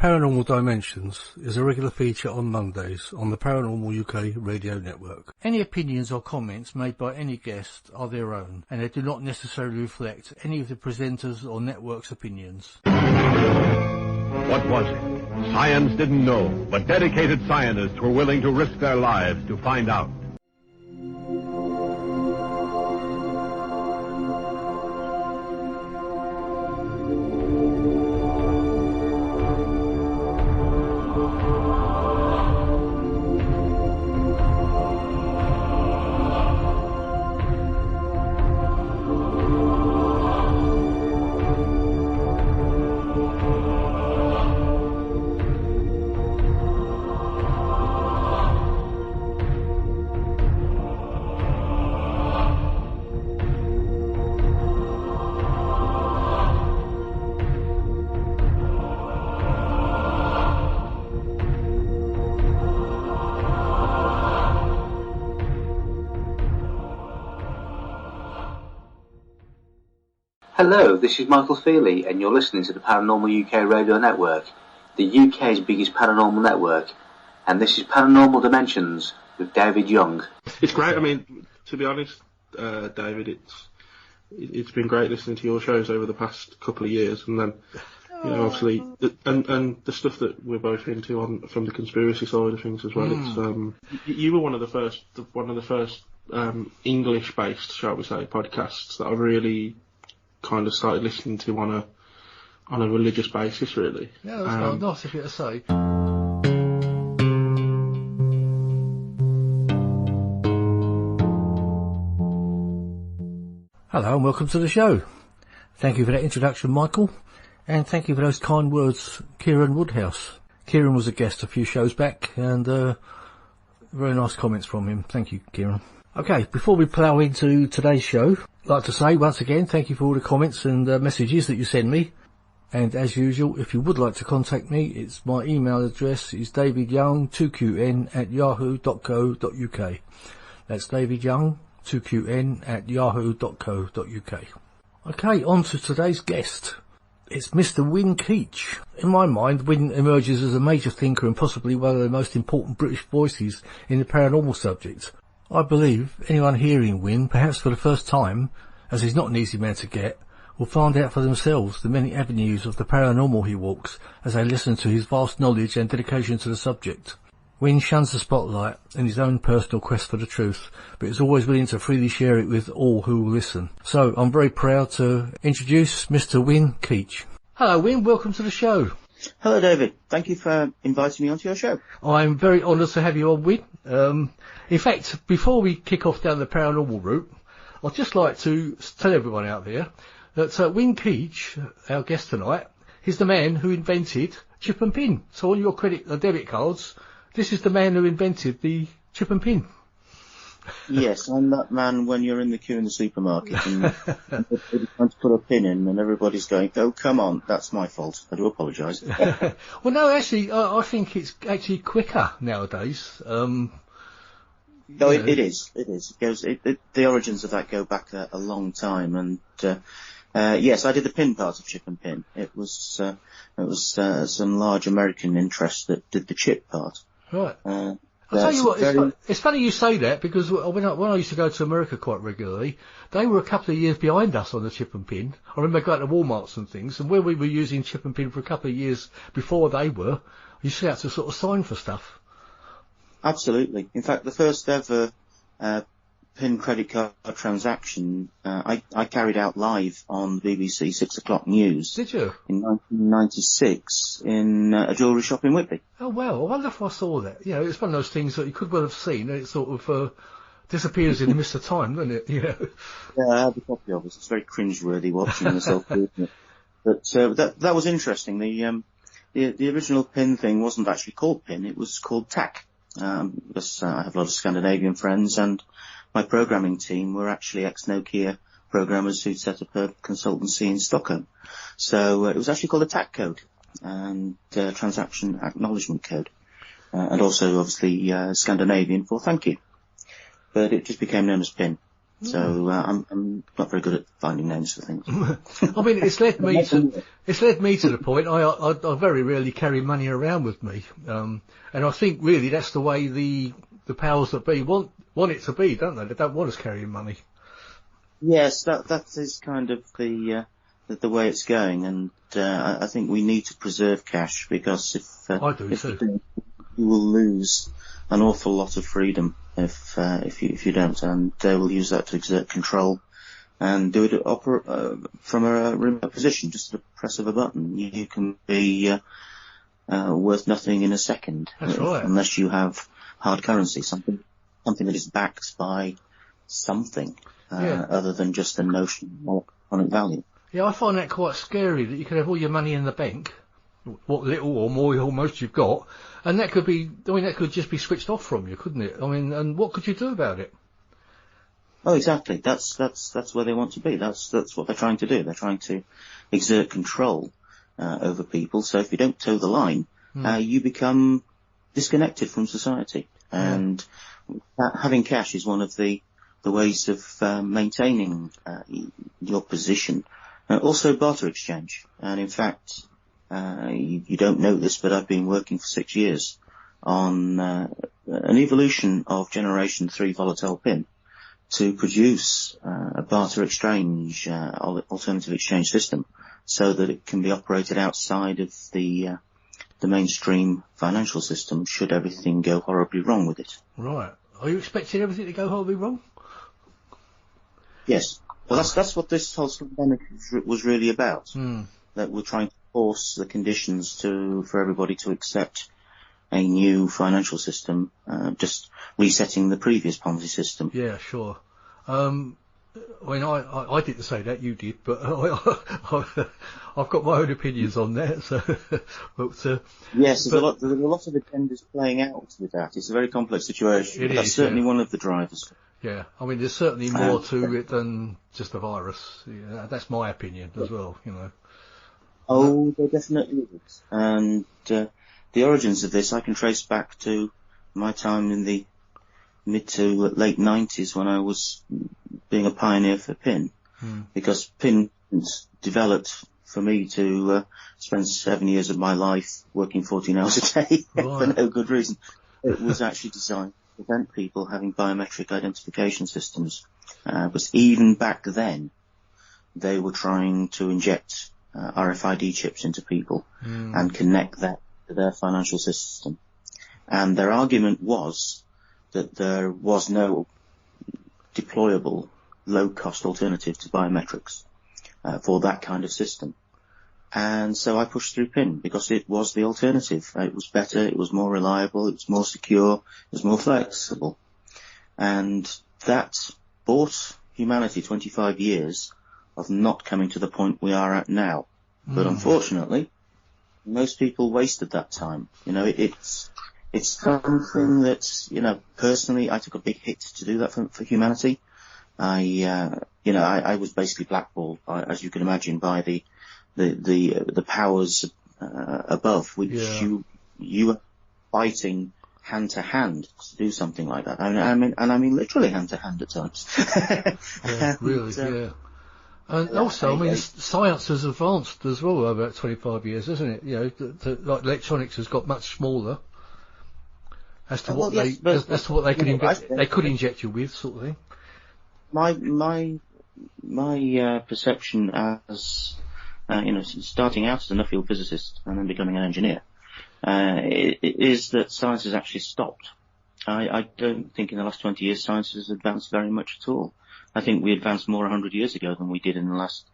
Paranormal Dimensions is a regular feature on Mondays on the Paranormal UK radio network. Any opinions or comments made by any guest are their own, and they do not necessarily reflect any of the presenters or network's opinions. What was it? Science didn't know, but dedicated scientists were willing to risk their lives to find out. Hello, this is Michael Feely, and you're listening to the Paranormal UK radio network, the UK's biggest paranormal network, and this is Paranormal Dimensions with David Young. It's great. I mean, to be honest, David, it's been great listening to your shows over the past couple of years, and then obviously, and the stuff that we're both into from the conspiracy side of things as well. It's you were one of the first English-based, shall we say, podcasts that I really kind of started listening to on a religious basis, really. Yeah, that's nice of you to say. Hello and welcome to the show. Thank you for that introduction, Michael, and thank you for those kind words, Kieran Woodhouse. Kieran was a guest a few shows back, and very nice comments from him. Thank you, Kieran. Okay, before we plough into today's show, I'd like to say once again thank you for all the comments and messages that you send me. And as usual, if you would like to contact me, my email address is davidyoung2qn@yahoo.co.uk. That's davidyoung2qn@yahoo.co.uk. Okay, on to today's guest. It's Mr. Win Keech. In my mind, Win emerges as a major thinker and possibly one of the most important British voices in the paranormal subject. I believe anyone hearing Win, perhaps for the first time, as he's not an easy man to get, will find out for themselves the many avenues of the paranormal he walks as they listen to his vast knowledge and dedication to the subject. Win shuns the spotlight in his own personal quest for the truth, but is always willing to freely share it with all who will listen. So I'm very proud to introduce Mr. Win Keech. Hello Win, welcome to the show. Hello David, thank you for inviting me onto your show. I'm very honoured to have you on, Win. In fact, before we kick off down the paranormal route, I'd just like to tell everyone out there that Win Keech, our guest tonight, is the man who invented chip and pin. So on your credit and debit cards, this is the man who invented the chip and pin. Yes, I'm that man when you're in the queue in the supermarket and you're trying to put a pin in and everybody's going, oh, come on, that's my fault. I do apologise. Well, no, actually, I think it's actually quicker nowadays. No, it is. It is. The origins of that go back a long time, and yes, I did the pin part of chip and pin. It was some large American interests that did the chip part. Right. I'll tell you what, it's funny you say that, because when I used to go to America quite regularly, they were a couple of years behind us on the chip and pin. I remember going to Walmarts and things, and where we were using chip and pin for a couple of years before they were, you used to have to sort of sign for stuff. Absolutely. In fact, the first ever PIN credit card transaction I carried out live on BBC 6 o'clock news. Did you? In 1996 in a jewellery shop in Whitby. Oh, wow. I wonder if I saw that. You know, it's one of those things that you could well have seen, and it sort of disappears in the mist of time, doesn't it? You know? Yeah, I have a copy of it. It's very cringeworthy watching myself doing it. But that was interesting. The original PIN thing wasn't actually called PIN, it was called TAC. Because I have a lot of Scandinavian friends, and my programming team were actually ex-Nokia programmers who'd set up a consultancy in Stockholm. So it was actually called a TAC code, and transaction acknowledgement code, and also obviously Scandinavian for thank you. But it just became known as PIN. So I'm not very good at finding names for things. I mean, it's led me to the point I very rarely carry money around with me, and I think really that's the way the powers that be want it to be, don't they? They don't want us carrying money. Yes, that is kind of the way it's going, and I think we need to preserve cash, because if you will lose an awful lot of freedom if you don't, and they will use that to exert control and do it from a remote position, just at the press of a button. You can be worth nothing in a second. That's right. Unless you have hard currency, something that is backed by something other than just a notion of economic value. Yeah, I find that quite scary, that you could have all your money in the bank, what little or more or most you've got, and that could just be switched off from you, couldn't it? I mean, and what could you do about it? Oh, exactly. That's where they want to be. That's what they're trying to do. They're trying to exert control over people. So if you don't toe the line, you become disconnected from society. And having cash is one of the ways of maintaining your position. Also barter exchange. And in fact, you don't know this, but I've been working for 6 years on an evolution of Generation 3 volatile pin to produce a barter exchange, alternative exchange system, so that it can be operated outside of the mainstream financial system should everything go horribly wrong with it. Right. Are you expecting everything to go horribly wrong? Yes. Well, that's what this whole pandemic was really about. That we're trying to force the conditions for everybody to accept a new financial system, just resetting the previous Ponzi system. Yeah, sure. I mean, I didn't say that, you did, but I've got my own opinions on that. So, yes, there's a lot of agendas playing out with that. It's a very complex situation. That's certainly one of the drivers. Yeah, I mean, there's certainly more to it than just a virus. Yeah, that's my opinion as well, you know. Oh, there definitely is. And the origins of this I can trace back to my time in the mid to late 90s when I was being a pioneer for PIN. Because PIN developed for me to spend 7 years of my life working 14 hours a day for no good reason. It was actually designed to prevent people having biometric identification systems. Because even back then, they were trying to inject RFID chips into people and connect that to their financial system. And their argument was that there was no deployable low-cost alternative to biometrics for that kind of system. And so I pushed through PIN because it was the alternative. It was better, it was more reliable, it was more secure, it was more flexible. And that bought humanity 25 years of not coming to the point we are at now. But unfortunately, most people wasted that time. You know, it's something that, you know, personally, I took a big hit to do that for humanity. I was basically blackballed, as you can imagine, by the powers above, which you were fighting hand to hand to do something like that. I mean literally hand to hand at times. Yeah. And also, I mean, science has advanced as well over 25 years, hasn't it? You know, like electronics has got much smaller as to what they could inject you with, sort of thing. My perception as starting out as a Nuffield physicist and then becoming an engineer, is that science has actually stopped. I don't think in the last 20 years science has advanced very much at all. I think we advanced more 100 years ago than we did in the last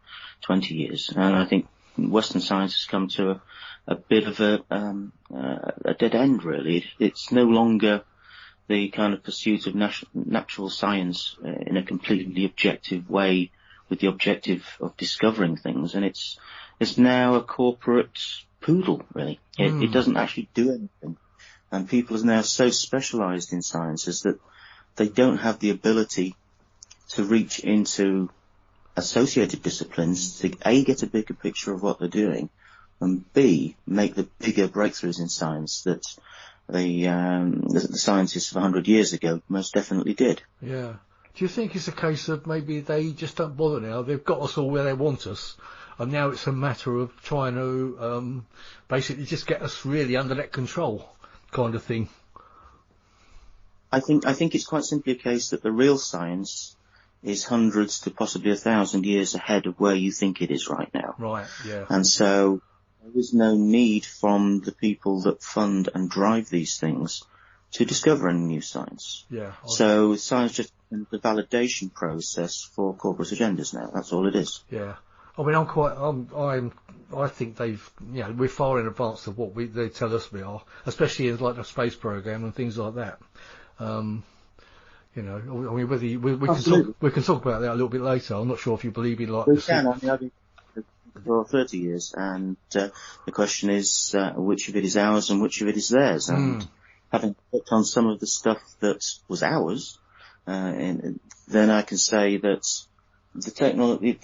20 years. And I think Western science has come to a bit of a dead end, really. It's no longer the kind of pursuit of natural science in a completely objective way with the objective of discovering things. And it's now a corporate poodle, really. It doesn't actually do anything. And people are now so specialized in sciences that they don't have the ability to reach into associated disciplines to A, get a bigger picture of what they're doing, and B, make the bigger breakthroughs in science that the scientists of 100 years ago most definitely did. Yeah. Do you think it's a case of maybe they just don't bother now? They've got us all where they want us, and now it's a matter of trying to basically just get us really under that control kind of thing. I think it's quite simply a case that the real science is hundreds to possibly 1,000 years ahead of where you think it is right now. Right, yeah. And so there is no need from the people that fund and drive these things to discover any new science. Yeah. So science just becomes the validation process for corporate agendas now. That's all it is. Yeah. I mean, I think we're far in advance of what they tell us we are, especially in like the space program and things like that. I mean, whether we can talk about that a little bit later. I'm not sure if you believe in like. We can. I mean, I've been for 30 years, and the question is which of it is ours and which of it is theirs. And having worked on some of the stuff that was ours, then I can say that the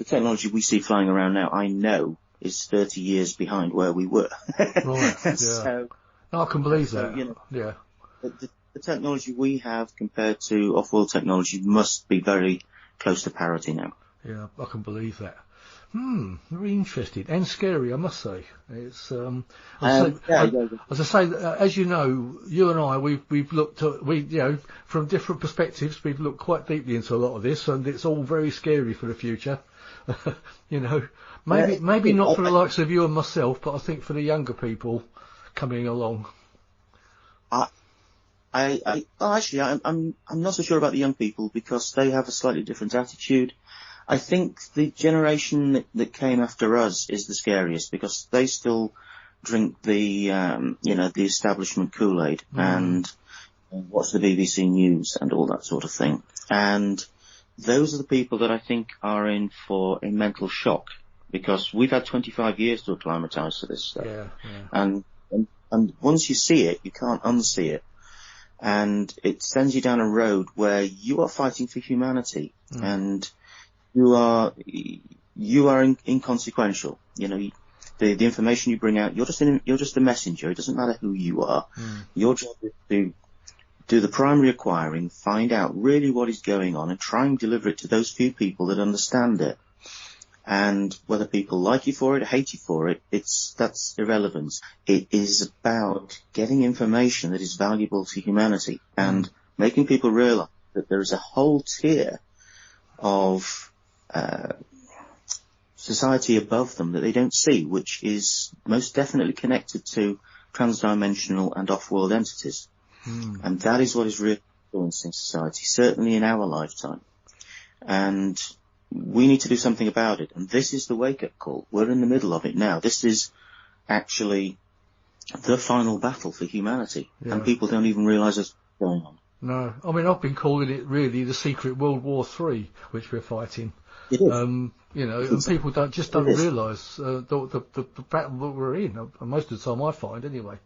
technology we see flying around now, I know, is 30 years behind where we were. Right. Yeah. So, I can believe that. Yeah. The technology we have compared to off-world technology must be very close to parity now. Yeah, I can believe that. Very interesting and scary, I must say. It's as I say, as you know, you and I, we've looked at from different perspectives. We've looked quite deeply into a lot of this, and it's all very scary for the future. Maybe not for the likes of you and myself, but I think for the younger people coming along. I'm not so sure about the young people because they have a slightly different attitude. I think the generation that came after us is the scariest because they still drink the establishment Kool-Aid and watch the BBC News and all that sort of thing. And those are the people that I think are in for a mental shock because we've had 25 years to acclimatise to this stuff. Yeah. And once you see it, you can't unsee it. And it sends you down a road where you are fighting for humanity and you are inconsequential. The information you bring out, you're just a messenger. It doesn't matter who you are. Your job is to do the primary acquiring, find out really what is going on and try and deliver it to those few people that understand it. And whether people like you for it or hate you for it, that's irrelevant. It is about getting information that is valuable to humanity and making people realize that there is a whole tier of society above them that they don't see, which is most definitely connected to transdimensional and off-world entities. And that is what is really influencing society, certainly in our lifetime. And we need to do something about it. And this is the wake-up call. We're in the middle of it now. This is actually the final battle for humanity. Yeah. And people don't even realise what's going on. No. I mean, I've been calling it really the secret World War III, which we're fighting. It is. And people don't realise the battle that we're in. Most of the time I find, anyway.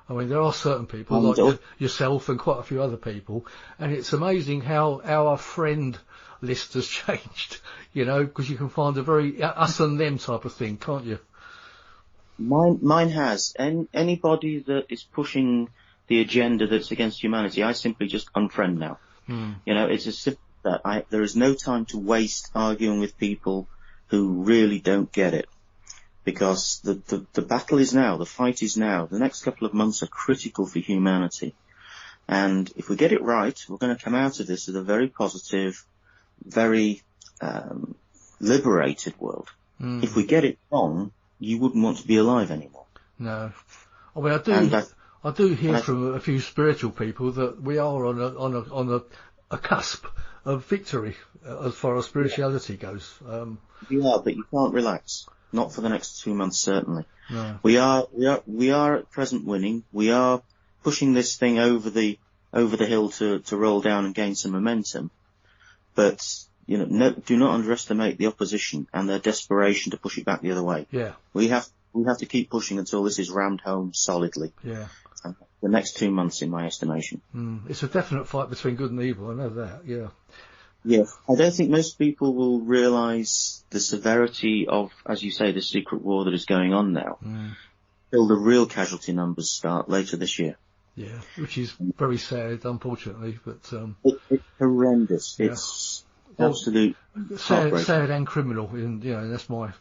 I mean, there are certain people, like yourself and quite a few other people, and it's amazing how our friend list has changed, because you can find a very us and them type of thing, can't you? Mine has. Anybody that is pushing the agenda that's against humanity, I simply just unfriend now. It's as simple as that. There is no time to waste arguing with people who really don't get it. Because the battle is now, the fight is now. The next couple of months are critical for humanity. And if we get it right, we're going to come out of this with a very positive, very liberated world. If we get it wrong, you wouldn't want to be alive anymore. No. I mean, I do hear from a few spiritual people that we are on a cusp of victory as far as spirituality goes. You are, but you can't relax. Not for the next 2 months, certainly. No. We are at present winning. We are pushing this thing over the hill to roll down and gain some momentum. But do not underestimate the opposition and their desperation to push it back the other way. Yeah. We have to keep pushing until this is rammed home solidly. Yeah. The next 2 months, in my estimation. It's a definite fight between good and evil. I know that. Yeah. Yeah, I don't think most people will realise the severity of, as you say, the secret war that is going on now, till the real casualty numbers start later this year. Yeah, which is very sad, unfortunately, but It's horrendous. Yeah. It's absolute sad and criminal. That's my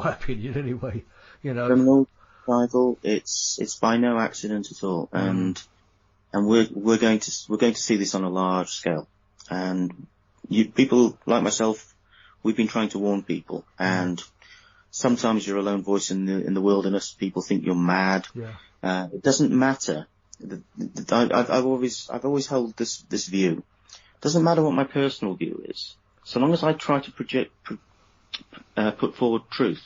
opinion anyway. Criminal, survival. It's by no accident at all, and we're going to see this on a large scale. And people like myself, we've been trying to warn people, and sometimes you're a lone voice in the wilderness. People think you're mad. Yeah. It doesn't matter. I've always held this view. It doesn't matter what my personal view is, so long as I try to put forward truth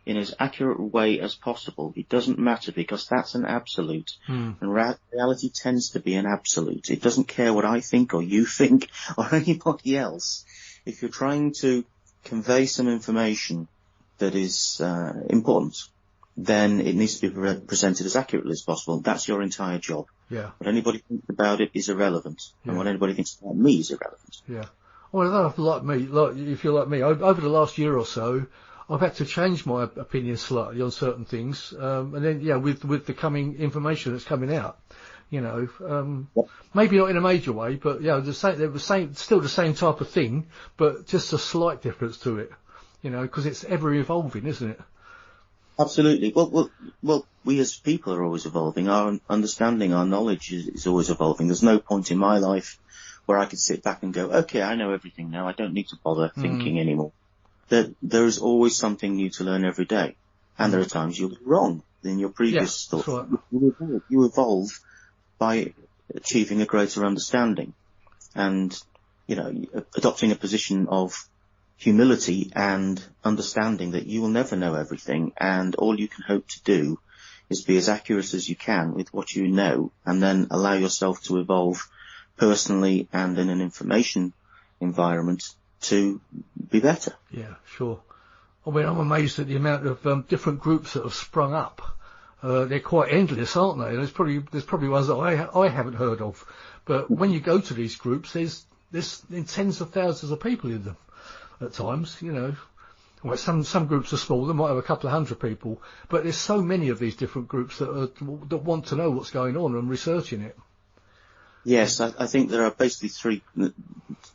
in as accurate a way as possible. It doesn't matter, because that's an absolute, and reality tends to be an absolute. It doesn't care what I think or you think or anybody else. If you're trying to convey some information that is important, then it needs to be presented as accurately as possible. That's your entire job. Yeah. What anybody thinks about it is irrelevant, and what anybody thinks about me is irrelevant. Yeah. Well, if you're like me, over the last year or so, I've had to change my opinion slightly on certain things, and then with the coming information that's coming out, maybe not in a major way, but still the same type of thing, but just a slight difference to it, because it's ever evolving, isn't it? Absolutely. Well, we as people are always evolving. Our understanding, our knowledge is always evolving. There's no point in my life where I could sit back and go, okay, I know everything now. I don't need to bother thinking anymore. There is always something new to learn every day. And there are times you'll be wrong in your previous thoughts. Right. You evolve by achieving a greater understanding and, adopting a position of humility and understanding that you will never know everything, and all you can hope to do is be as accurate as you can with what you know, and then allow yourself to evolve personally and in an information environment to be better. Yeah, sure. I mean, I'm amazed at the amount of different groups that have sprung up. They're quite endless, aren't they? There's probably ones that I haven't heard of. But when you go to these groups, there's tens of thousands of people in them at times, Well, some groups are small, they might have a couple of hundred people, but there's so many of these different groups that want to know what's going on and researching it. Yes, I think there are basically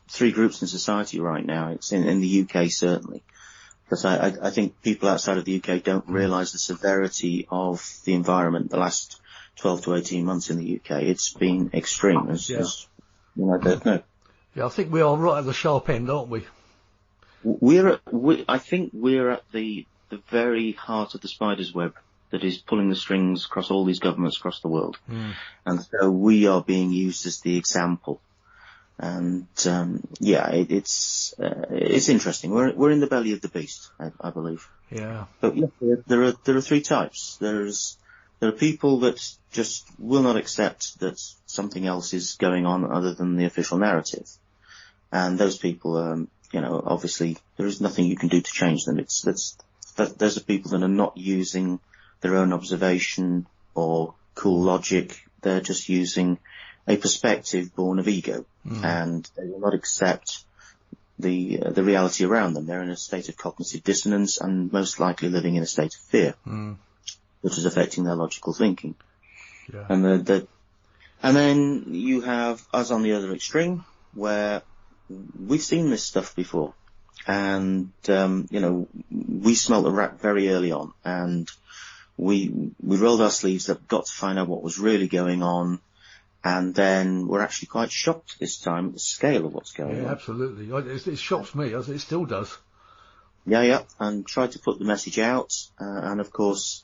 three groups in society right now. It's in the UK, certainly. Because I think people outside of the UK don't realise the severity of the environment the last 12 to 18 months in the UK. It's been extreme, as I don't know. Yeah, I think we are right at the sharp end, aren't we? I think we're at the very heart of the spider's web that is pulling the strings across all these governments across the world. And so we are being used as the example. And, it's interesting. We're in the belly of the beast, I believe. Yeah. But there are three types. There are people that just will not accept that something else is going on other than the official narrative. And those people, obviously there is nothing you can do to change them. Those are people that are not using their own observation or cool logic. They're just using a perspective born of ego, and they will not accept the reality around them. They're in a state of cognitive dissonance and most likely living in a state of fear, which is affecting their logical thinking. Yeah. And then you have us on the other extreme, where we've seen this stuff before, and we smelt the rat very early on, and we rolled our sleeves up, got to find out what was really going on, and then we're actually quite shocked this time at the scale of what's going on. Yeah, absolutely. It shocks me, as it still does. Yeah, and tried to put the message out, and of course,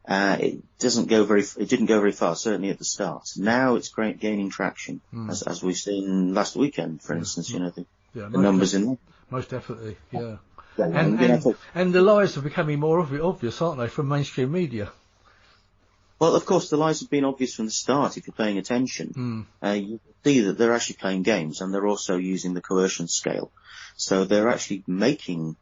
it didn't go very far, certainly at the start. Now it's gaining traction, as we've seen last weekend, for instance, the numbers in there. Most definitely, yeah. And the lies are becoming more obvious, aren't they, from mainstream media? Well, of course, the lies have been obvious from the start, if you're paying attention. You see that they're actually playing games, and they're also using the coercion scale. So they're actually making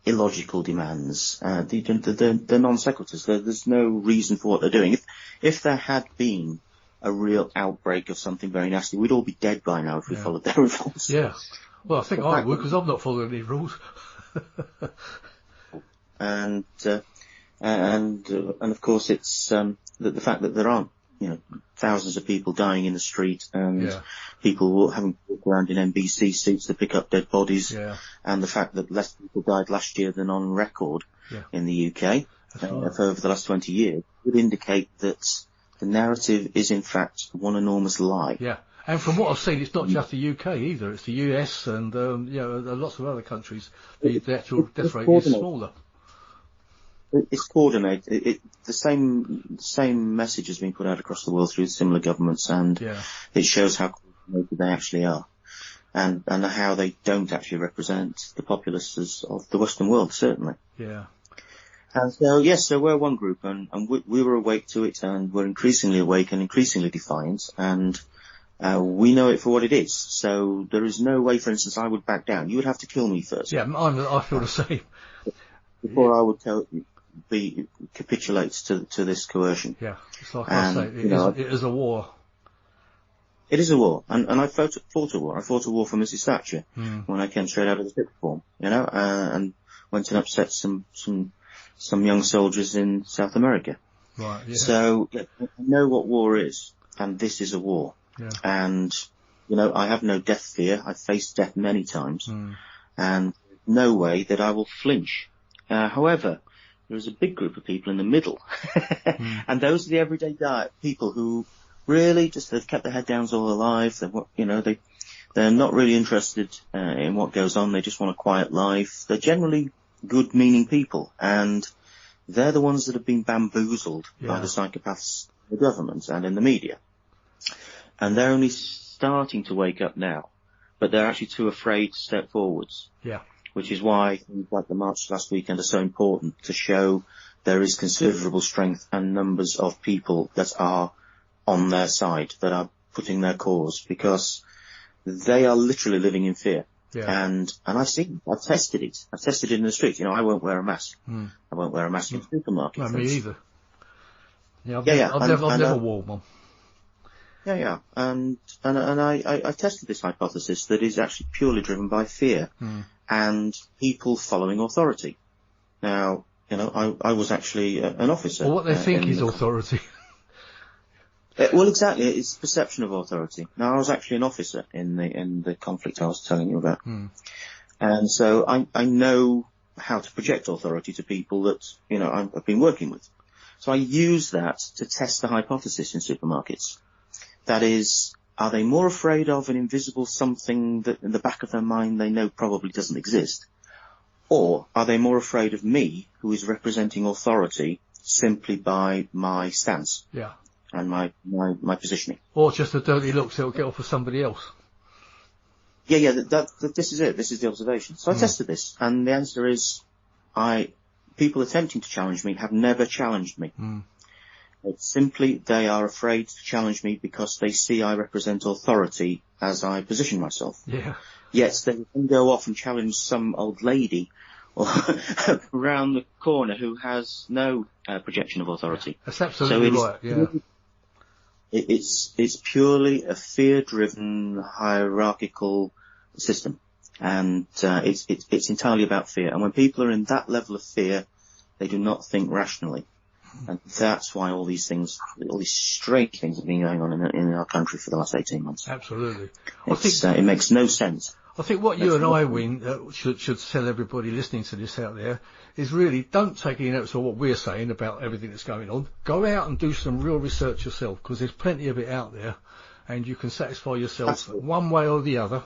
illogical demands. They're non sequiturs. There's no reason for what they're doing. If there had been a real outbreak of something very nasty, we'd all be dead by now if we followed their rules. Yeah. Well, I think I would, because I'm not following any rules. And of course it's the fact that there aren't thousands of people dying in the street, and people having to walk around in NBC suits to pick up dead bodies, and the fact that less people died last year than on record in the UK for over the last 20 years would indicate that the narrative is in fact one enormous lie. Yeah. And from what I've seen, it's not just the UK either. It's the US and lots of other countries. The actual death rate is smaller. It's coordinated. The same message has been put out across the world through similar governments, and it shows how coordinated they actually are, and how they don't actually represent the populaces of the Western world, certainly. Yeah. And so we're one group, and we were awake to it, and we're increasingly awake and increasingly defiant, and we know it for what it is. So there is no way, for instance, I would back down. You would have to kill me first. Yeah, I feel the same. Before I would capitulate to this coercion. Yeah, it's like I say, it is a war. It is a war, and I fought a war. I fought a war for Mrs. Thatcher when I came straight out of the sixth form, and went and upset some young soldiers in South America. Right. Yeah. So I know what war is, and this is a war. Yeah. And I have no death fear. I've faced death many times, and no way that I will flinch. However, there is a big group of people in the middle, and those are the everyday people who really just have kept their head down all their life. They're not really interested in what goes on. They just want a quiet life. They're generally good-meaning people, and they're the ones that have been bamboozled by the psychopaths in the government and in the media. And they're only starting to wake up now, but they're actually too afraid to step forwards. Yeah. Which is why things like the march last weekend are so important, to show there is considerable strength and numbers of people that are on their side, that are putting their cause, because they are literally living in fear. Yeah. And I've tested it. I've tested it in the street. I won't wear a mask. I won't wear a mask in supermarkets. No, me either. Yeah, I've never worn one. Yeah. And I tested this hypothesis that is actually purely driven by fear. And people following authority. Now, I was actually an officer. Well, what they think is authority. Well, exactly. It's perception of authority. Now, I was actually an officer in the conflict I was telling you about. And so I know how to project authority to people that, I've been working with. So I use that to test the hypothesis in supermarkets. That is, are they more afraid of an invisible something that in the back of their mind they know probably doesn't exist? Or are they more afraid of me, who is representing authority simply by my stance? Yeah. And my positioning. Or just the dirty looks that will get off of somebody else. Yeah, this is it. This is the observation. So I tested this, and the answer is, people attempting to challenge me have never challenged me. It's simply they are afraid to challenge me because they see I represent authority as I position myself. Yeah. Yet they can go off and challenge some old lady or around the corner who has no projection of authority. That's absolutely right. Yeah. It's purely a fear-driven hierarchical system, and it's entirely about fear. And when people are in that level of fear, they do not think rationally. And that's why all these strange things have been going on in our country for the last 18 months. Absolutely. It makes no sense. I think what you and I, Win, should tell everybody listening to this out there is really don't take any notice of what we're saying about everything that's going on. Go out and do some real research yourself, because there's plenty of it out there, and you can satisfy yourself one way or the other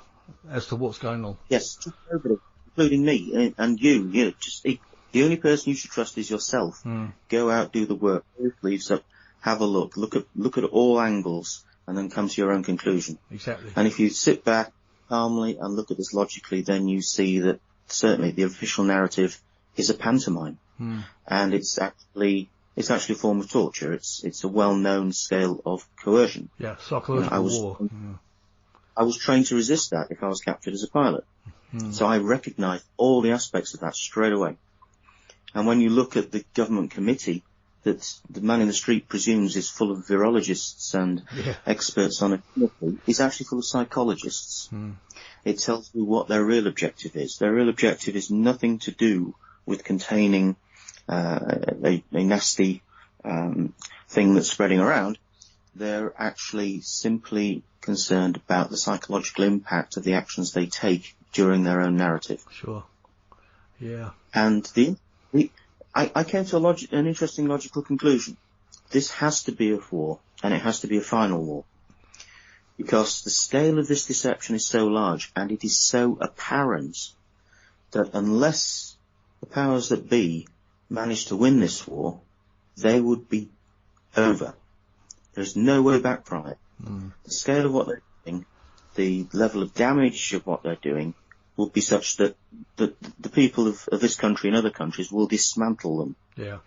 as to what's going on. Yes, nobody, including me and you. The only person you should trust is yourself. Go out, do the work, pull your sleeves up, have a look at all angles, and then come to your own conclusion. Exactly. And if you sit back calmly and look at this logically, then you see that certainly the official narrative is a pantomime, and it's actually a form of torture. It's a well-known scale of coercion. Yeah, psychological war. I was trained to resist that if I was captured as a pilot, so I recognised all the aspects of that straight away. And when you look at the government committee that the man in the street presumes is full of virologists and experts on a committee, is actually full of psychologists. It tells you what their real objective is. Their real objective is nothing to do with containing a nasty thing that's spreading around. They're actually simply concerned about the psychological impact of the actions they take during their own narrative. Sure. Yeah. And I came to an interesting logical conclusion. This has to be a war, and it has to be a final war. Because the scale of this deception is so large, and it is so apparent that unless the powers that be manage to win this war, they would be over. There's no way back from it. The scale of what they're doing, the level of damage of what they're doing, will be such that the people of this country and other countries will dismantle them. Yeah.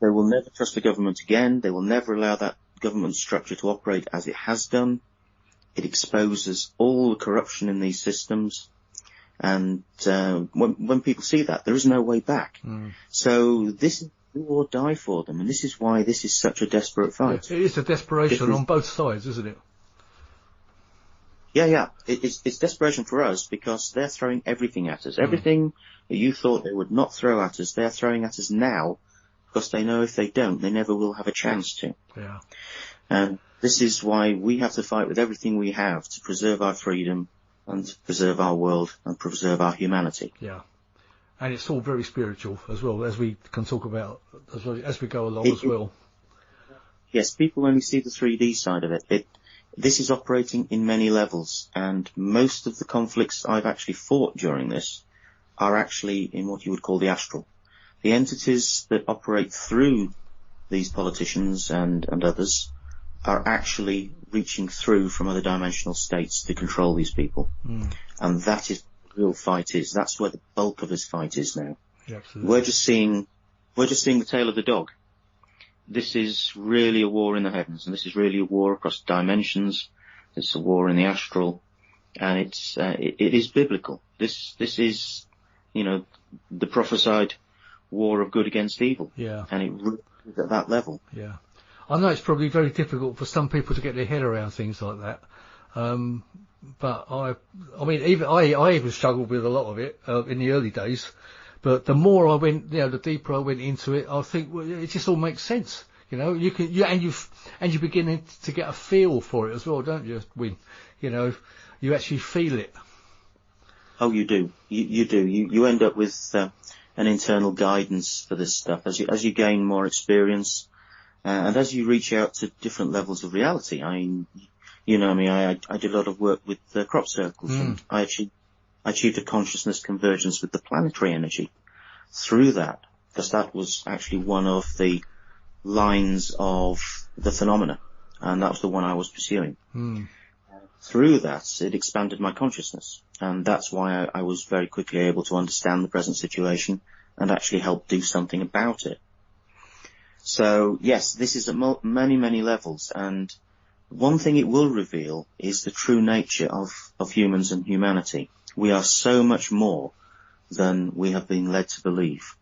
They will never trust the government again. They will never allow that government structure to operate as it has done. It exposes all the corruption in these systems. And when people see that, there is no way back. So this is do or die for them, and this is why this is such a desperate fight. It is a desperation on both sides, isn't it? Yeah. It's desperation for us because they're throwing everything at us. Everything that you thought they would not throw at us, they're throwing at us now because they know if they don't, they never will have a chance to. Yeah. And this is why we have to fight with everything we have to preserve our freedom and to preserve our world and preserve our humanity. Yeah. And it's all very spiritual as well, as we can talk about as we go along as well. Yes, people only see the 3D side of it. This is operating in many levels, and most of the conflicts I've actually fought during this are actually in what you would call the astral. The entities that operate through these politicians and others are actually reaching through from other dimensional states to control these people. And that is real fight is. That's where the bulk of this fight is now. Yeah, absolutely. We're just seeing the tail of the dog. This is really a war in the heavens, and this is really a war across dimensions. It's a war in the astral, and it is biblical. This is, the prophesied war of good against evil. Yeah. And it really is at that level. Yeah. I know it's probably very difficult for some people to get their head around things like that. But I mean, even I even struggled with a lot of it in the early days. But the more I went, the deeper I went into it, I think it just all makes sense. You begin to get a feel for it as well, don't you? When you actually feel it. Oh, you do. You do. You end up with an internal guidance for this stuff as you gain more experience, and as you reach out to different levels of reality. I mean, I did a lot of work with crop circles, and I achieved a consciousness convergence with the planetary energy through that, because that was actually one of the lines of the phenomena, and that was the one I was pursuing. Through that, it expanded my consciousness, and that's why I was very quickly able to understand the present situation and actually help do something about it. So, yes, this is at many, many levels, and one thing it will reveal is the true nature of humans and humanity. We are so much more than we have been led to believe.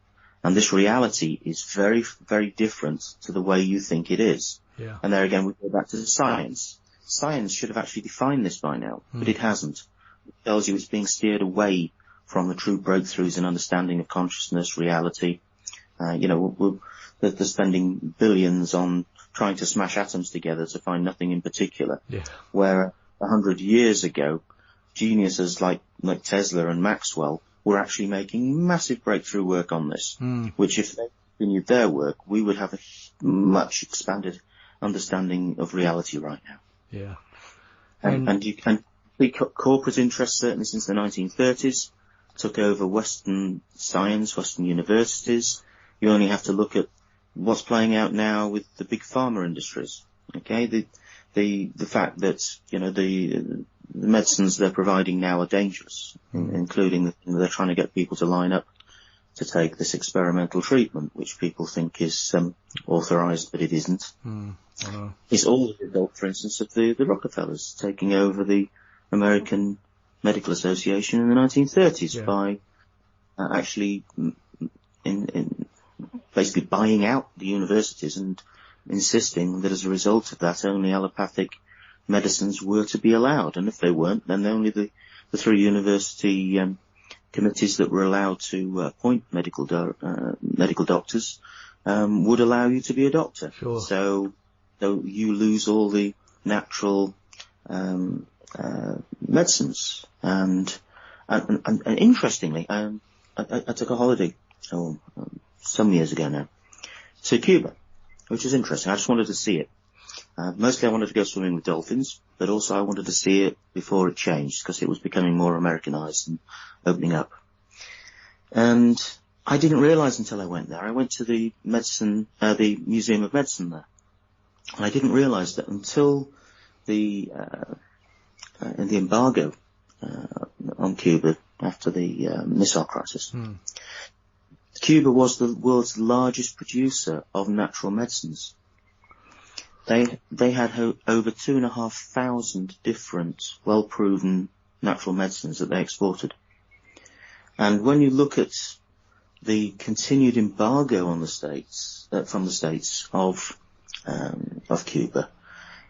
And this reality is very, very different to the way you think it is. Yeah. And there again, we go back to the science. Science should have actually defined this by now, but it hasn't. It tells you it's being steered away from the true breakthroughs in understanding of consciousness, reality. They're spending billions on trying to smash atoms together to find nothing in particular. Yeah. Where 100 years ago, geniuses like Tesla and Maxwell were actually making massive breakthrough work on this, which if they continued their work, we would have a much expanded understanding of reality right now. Yeah. And you can see corporate interests, certainly since the 1930s, took over Western science, Western universities. You only have to look at what's playing out now with the big pharma industries. Okay, the fact that the medicines they're providing now are dangerous, including they're trying to get people to line up to take this experimental treatment, which people think is authorized, but it isn't. It's all the result, for instance, of the Rockefellers taking over the American Medical Association in the 1930s by actually in basically buying out the universities and insisting that as a result of that, only allopathic medicines were to be allowed. And if they weren't, then only the three university committees that were allowed to appoint medical doctors would allow you to be a doctor. Sure. So so you lose all the natural medicines. And interestingly, I took a holiday some years ago now to Cuba, which is interesting. I just wanted to see it. Mostly I wanted to go swimming with dolphins, but also I wanted to see it before it changed, because it was becoming more Americanized and opening up. And I didn't realize until I went there. I went to the Museum of Medicine there, and I didn't realize that until the embargo on Cuba after the missile crisis. Cuba was the world's largest producer of natural medicines. They had over 2,500 different, well-proven natural medicines that they exported. And when you look at the continued embargo on the States, from the States of Cuba,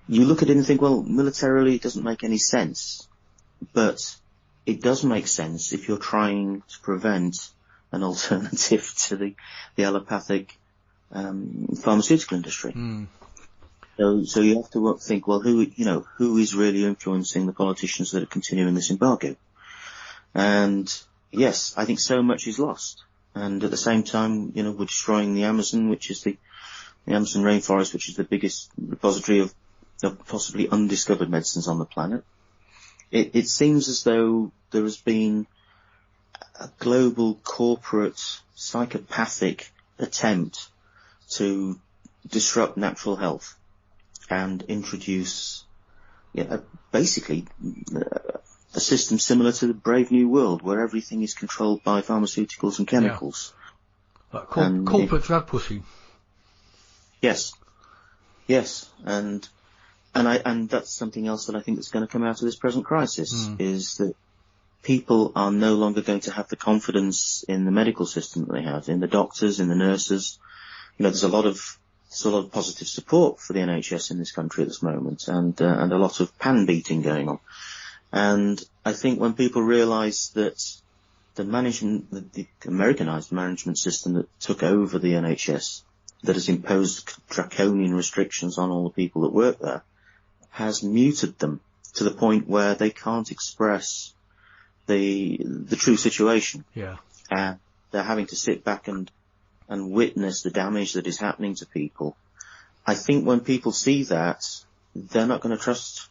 you look at it and think, well, militarily it doesn't make any sense. But it does make sense if you're trying to prevent an alternative to the allopathic pharmaceutical industry. So you have to think, well, who is really influencing the politicians that are continuing this embargo? And yes, I think so much is lost. And at the same time, we're destroying the Amazon, which is the Amazon rainforest, which is the biggest repository of possibly undiscovered medicines on the planet. It seems as though there has been a global corporate psychopathic attempt to disrupt natural health and introduce basically a system similar to the Brave New World, where everything is controlled by pharmaceuticals and chemicals. Like corporate drug pushing. Yes, and that's something else that I think is going to come out of this present crisis, is that people are no longer going to have the confidence in the medical system that they have, in the doctors, in the nurses. There's a lot of positive support for the NHS in this country at this moment, and a lot of pan beating going on. And I think when people realise that the Americanized management system that took over the NHS, that has imposed draconian restrictions on all the people that work there, has muted them to the point where they can't express the true situation. Yeah. And they're having to sit back and witness the damage that is happening to people. I think when people see that, they're not going to trust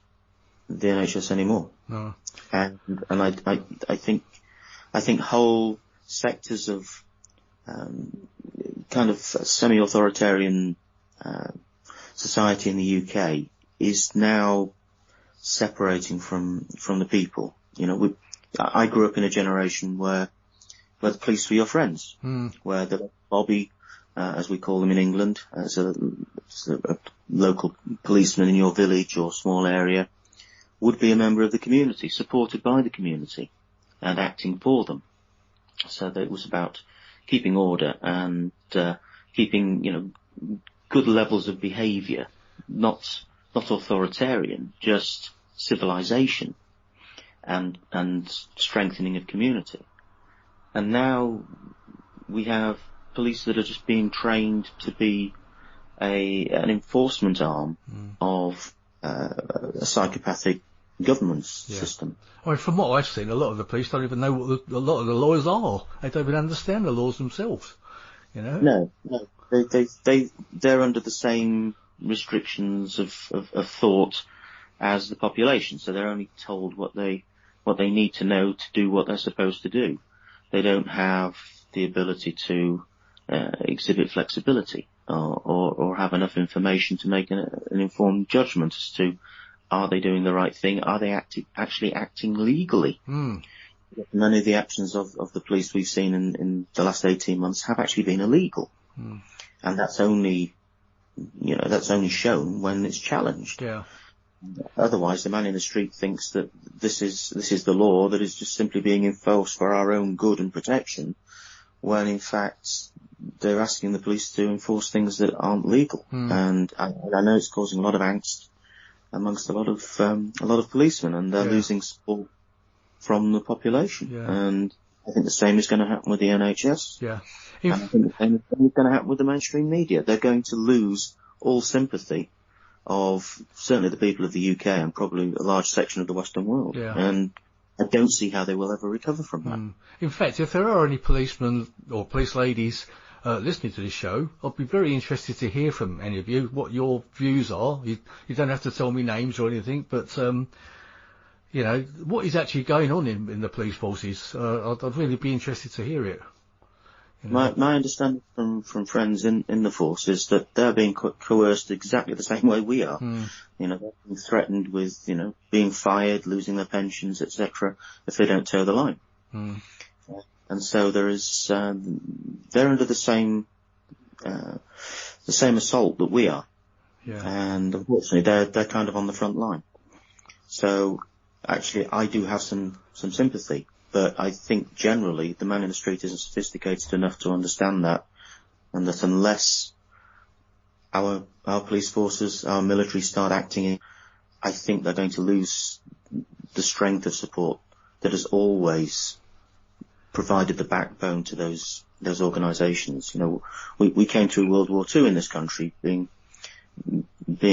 the NHS anymore. No. And I think whole sectors of kind of semi-authoritarian society in the UK is now separating from the people. I grew up in a generation where the police were your friends, where the Bobby, as we call them in England, so a local policeman in your village or small area, would be a member of the community, supported by the community, and acting for them. So that it was about keeping order and keeping, good levels of behaviour, not authoritarian, just civilization and strengthening of community. And now we have police that are just being trained to be an enforcement arm of a psychopathic government system. I mean, from what I've seen, a lot of the police don't even know what a lot of the laws are. They don't even understand the laws themselves. No. They're under the same restrictions of thought as the population, so they're only told what they need to know to do what they're supposed to do. They don't have the ability to exhibit flexibility or have enough information to make an informed judgment as to, are they doing the right thing? Are they actually acting legally? Many of the actions of the police we've seen in the last 18 months have actually been illegal. And that's only shown when it's challenged. Yeah. Otherwise, the man in the street thinks that this is the law that is just simply being enforced for our own good and protection, when in fact they're asking the police to enforce things that aren't legal. And I know it's causing a lot of angst amongst a lot of policemen, and they're losing support from the population. Yeah. And I think the same is going to happen with the NHS. Yeah. And I think the same is going to happen with the mainstream media. They're going to lose all sympathy of certainly the people of the UK and probably a large section of the Western world. Yeah. And I don't see how they will ever recover from that. In fact, if there are any policemen or police ladies listening to this show, I'd be very interested to hear from any of you what your views are. You don't have to tell me names or anything, but you know, what is actually going on in the police forces? I'd really be interested to hear it. You know? My understanding from friends in the force is that they're being coerced exactly the same way we are. You know, they're being threatened with, you know, being fired, losing their pensions, etc., if they don't toe the line. And so there is, they're under the same assault that we are. Yeah. And unfortunately, they're kind of on the front line. So actually, I do have some sympathy. But I think generally the man in the street isn't sophisticated enough to understand that, and that unless our police forces, our military start acting, I think they're going to lose the strength of support that has always provided the backbone to those organisations. You know, we came through World War II in this country being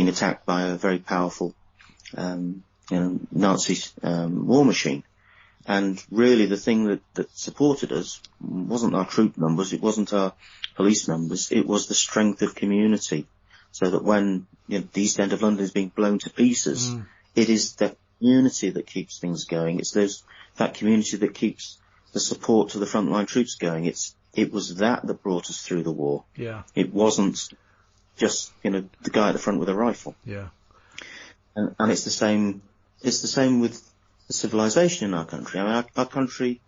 attacked by a very powerful, Nazi war machine. And really the thing that supported us wasn't our troop numbers, it wasn't our police numbers, it was the strength of community. So that when, you know, the East End of London is being blown to pieces, it is the community that keeps things going. It's that community that keeps the support to the frontline troops going. It was that brought us through the war. Yeah. It wasn't just, you know, the guy at the front with a rifle. Yeah. And it's the same with the civilization in our country. I mean, our country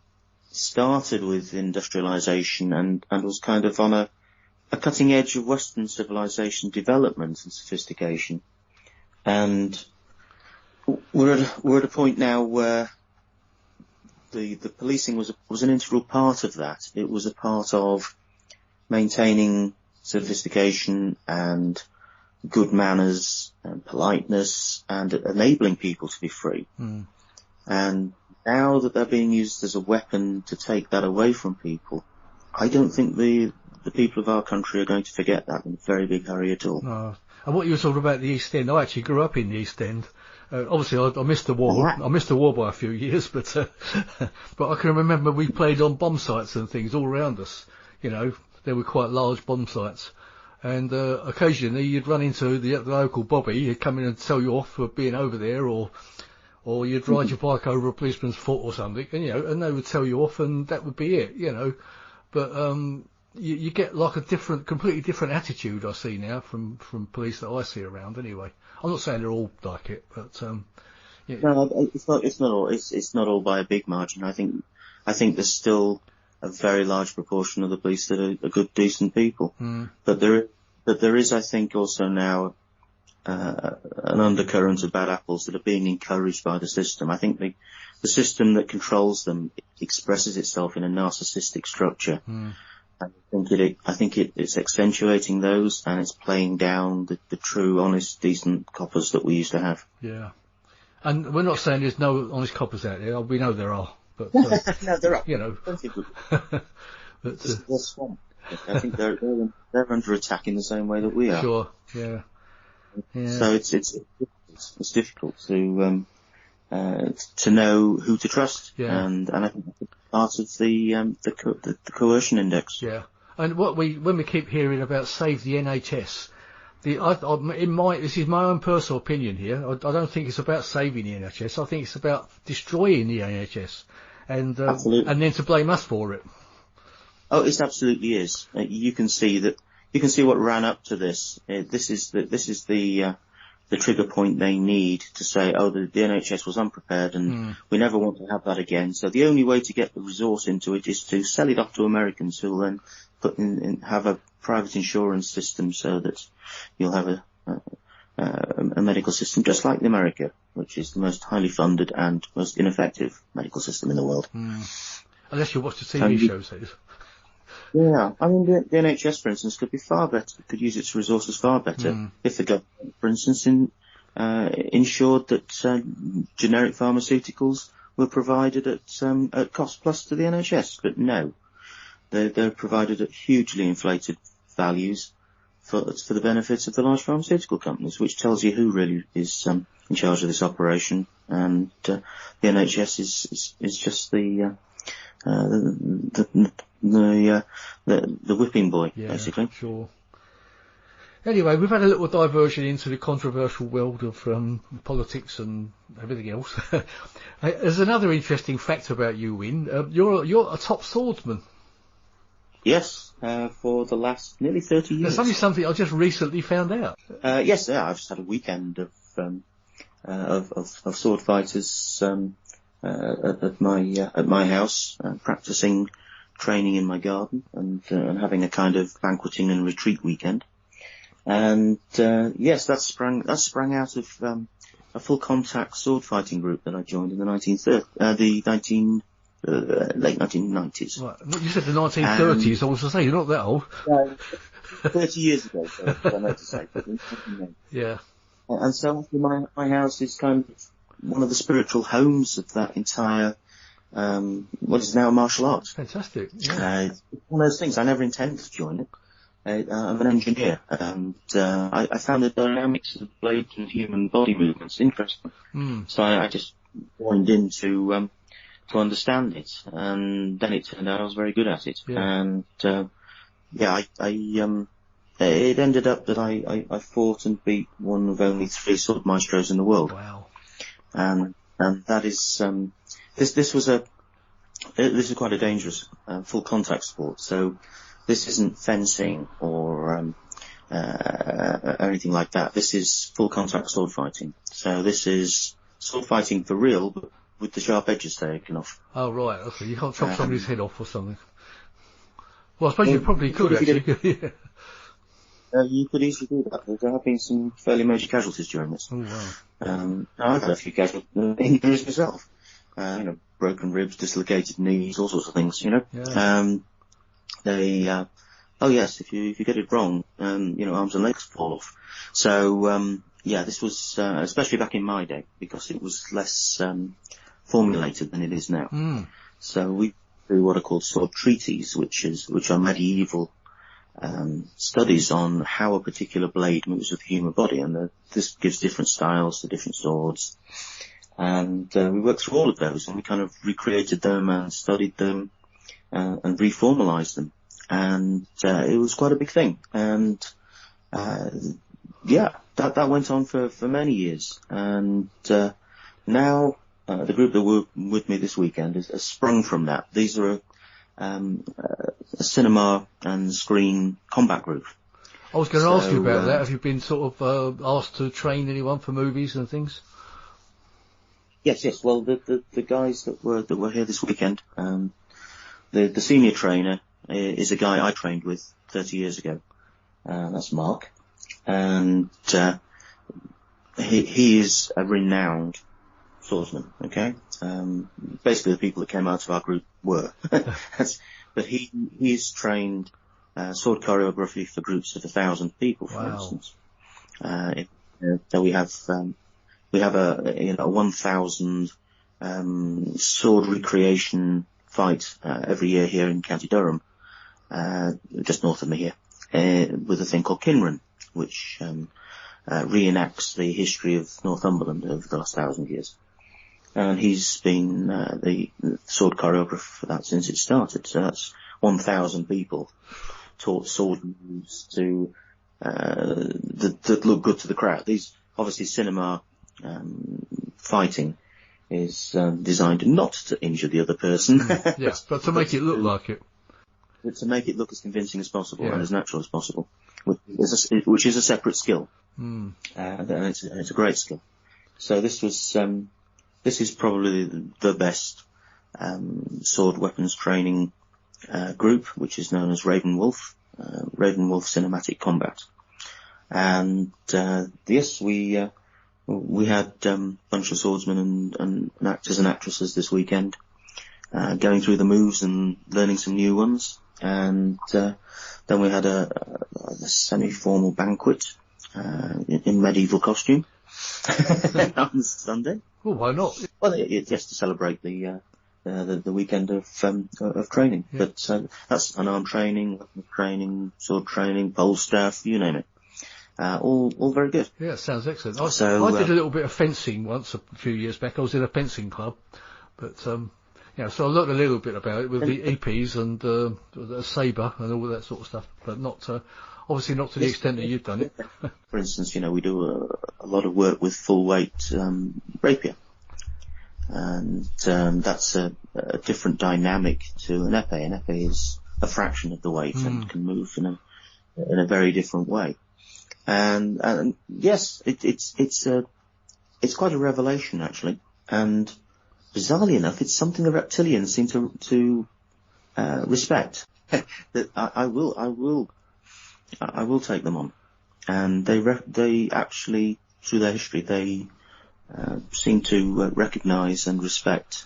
started with industrialization and was kind of on a cutting edge of Western civilization development and sophistication. And we're at a point now where the policing was an integral part of that. It was a part of maintaining sophistication and good manners and politeness and enabling people to be free. And now that they're being used as a weapon to take that away from people, I don't think the people of our country are going to forget that in a very big hurry at all. No. And what you were talking about the East End, I actually grew up in the East End. Obviously, I missed the war. I missed the war by a few years, but I can remember we played on bomb sites and things all around us. You know, there were quite large bomb sites. And occasionally you'd run into the local bobby. He'd come in and tell you off for being over there, or you'd ride your bike over a policeman's foot or something, and you know, and they would tell you off, and that would be it, you know. But you get like a completely different attitude I see now from police that I see around. Anyway, I'm not saying they're all like it, but yeah. No, it's not all by a big margin. I think there's still a very large proportion of the police that are good, decent people. But there is, I think, also now an undercurrent of bad apples that are being encouraged by the system. I think the system that controls them expresses itself in a narcissistic structure. I think it's accentuating those, and it's playing down the true, honest, decent coppers that we used to have. Yeah. And we're not saying there's no honest coppers out there. We know there are. But, no, there are. You know. But, they're swamped. I think they're under attack in the same way that we are. Sure. Yeah. So it's difficult to know who to trust, and I think that's part of the coercion index. Yeah, and when we keep hearing about save the NHS, this is my own personal opinion here. I don't think it's about saving the NHS. I think it's about destroying the NHS, and then to blame us for it. Oh, it absolutely is. You can see what ran up to this. This is the trigger point they need to say, oh, the NHS was unprepared and we never want to have that again. So the only way to get the resource into it is to sell it off to Americans, who will then have a private insurance system so that you'll have a medical system just like America, which is the most highly funded and most ineffective medical system in the world. Unless you watch the TV shows. Yeah, I mean, the NHS, for instance, could be far better, could use its resources far better if the government, for instance, ensured that generic pharmaceuticals were provided at cost plus to the NHS. But no, they're provided at hugely inflated values, for the benefits of the large pharmaceutical companies, which tells you who really is in charge of this operation. And the NHS is just the whipping boy, basically. Sure. Anyway, we've had a little diversion into the controversial world of politics and everything else. There's another interesting fact about you, Win. You're a top swordsman. Yes, for the last nearly 30 years. That's only something I just recently found out. Yes, I've just had a weekend of sword fighters at my house, practicing training in my garden, and having a kind of banqueting and retreat weekend. And yes, that sprang out of a full contact sword fighting group that I joined in the late 1990s. Right. You said the 1930s. I was to say you're not that old. 30 years ago, so I meant to say. Yeah. And so my house is kind of one of the spiritual homes of that entire what is now martial arts. Fantastic. Yeah. It's one of those things. I never intended to join it. I'm an engineer, and I found the dynamics of blade and human body movements interesting. So I just joined in to understand it, and then it turned out I was very good at it. Yeah. And it ended up that I fought and beat one of only 3 sword maestros in the world. Wow. And that is this is quite a dangerous full contact sport. So this isn't fencing or anything like that. This is full contact sword fighting. So this is sword fighting for real, but with the sharp edges taken off. Oh, right. Okay. You can't chop somebody's head off or something. Well, I suppose you probably could, actually. Yeah. You could easily do that. There have been some fairly major casualties during this. Oh, wow. I've had a few injuries myself. Broken ribs, dislocated knees, all sorts of things, Yeah. If you get it wrong, arms and legs fall off. So, this was, especially back in my day, because it was less, formulated than it is now. So we do what are called sword treaties, which are medieval, studies on how a particular blade moves with the human body, and this gives different styles to different swords. And, we worked through all of those, and we kind of recreated them and studied them, and reformalized them. And it was quite a big thing. And that went on for many years. And now the group that were with me this weekend has sprung from that. These are a cinema and screen combat group. I was going to ask you about that. Have you been sort of asked to train anyone for movies and things? Yes. Well, the guys that were here this weekend, the senior trainer is a guy I trained with 30 years ago. That's Mark. And he is a renowned swordsman, okay? Basically the people that came out of our group were. But he's trained sword choreography for groups of 1,000 people, for instance. So we have a 1,000 sword recreation fight every year here in County Durham, just north of me here, with a thing called Kinran, which reenacts the history of Northumberland over the last 1,000 years. And he's been the sword choreographer for that since it started. So that's 1,000 people taught sword moves to that look good to the crowd. These obviously cinema fighting is designed not to injure the other person. Yes, but to make it look like it. To make it look as convincing as possible and as natural as possible, which is a separate skill. And it's a great skill. So this is probably the best sword weapons training group, which is known as Raven Wolf Cinematic Combat. And yes, we had a bunch of swordsmen and actors and actresses this weekend, going through the moves and learning some new ones. And then we had a semi-formal banquet in medieval costume on Sunday. Oh, why not? Well, it's just to celebrate the the weekend of training. Yeah. But that's unarmed training, weapons training, sword training, pole staff, you name it. All very good. Yeah, sounds excellent. I did a little bit of fencing once a few years back. I was in a fencing club, but so I learned a little bit about it with the EPs and the sabre and all that sort of stuff, but not obviously not to the extent that you've done it. For instance, we do a lot of work with full weight rapier, and that's a different dynamic to an épée. An épée is a fraction of the weight and can move in a very different way. And yes, it's quite a revelation actually, and bizarrely enough, it's something the reptilians seem to respect. That I will take them on, and they actually, through their history, they seem to recognise and respect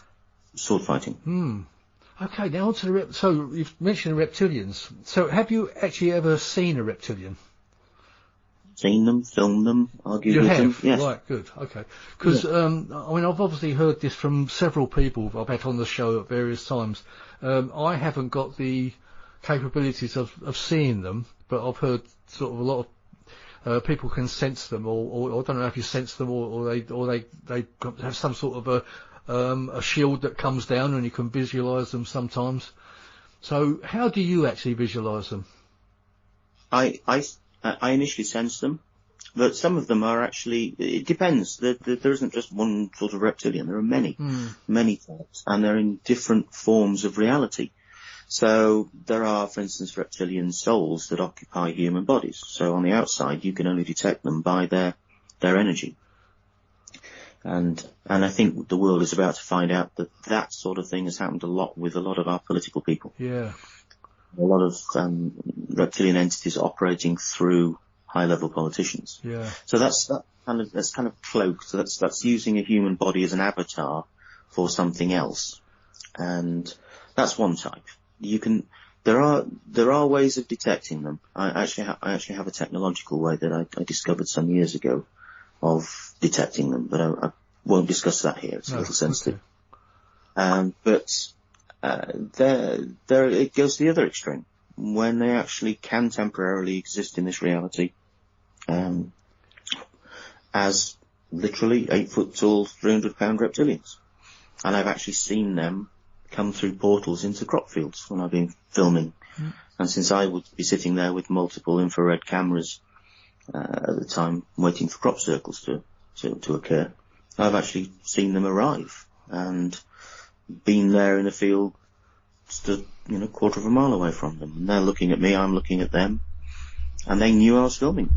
sword fighting. Okay, now on to so you've mentioned the reptilians. So have you actually ever seen a reptilian? Seen them, filmed them, argued with them. Yes. Right, good, okay. Because, I've obviously heard this from several people I've had on the show at various times. I haven't got the capabilities of seeing them, but I've heard sort of a lot of people can sense them, or I don't know if you sense them, or they have some sort of a shield that comes down and you can visualise them sometimes. So how do you actually visualise them? I initially sense them, but some of them are actually, it depends. There isn't just one sort of reptilian. There are many types, and they're in different forms of reality. So there are, for instance, reptilian souls that occupy human bodies. So on the outside, you can only detect them by their energy. And I think the world is about to find out that sort of thing has happened a lot with a lot of our political people. Yeah. A lot of reptilian entities operating through high-level politicians. Yeah. So that's kind of cloaked. So that's using a human body as an avatar for something else, and that's one type. There are ways of detecting them. I actually have a technological way that I discovered some years ago of detecting them, but I won't discuss that here. It's a little sensitive. Okay. But there it goes to the other extreme, when they actually can temporarily exist in this reality as literally 8 foot tall, 300 pound reptilians. And I've actually seen them come through portals into crop fields when I've been filming. And since I would be sitting there with multiple infrared cameras at the time waiting for crop circles to occur, I've actually seen them arrive and been there in a field stood, quarter of a mile away from them. And they're looking at me, I'm looking at them, and they knew I was filming.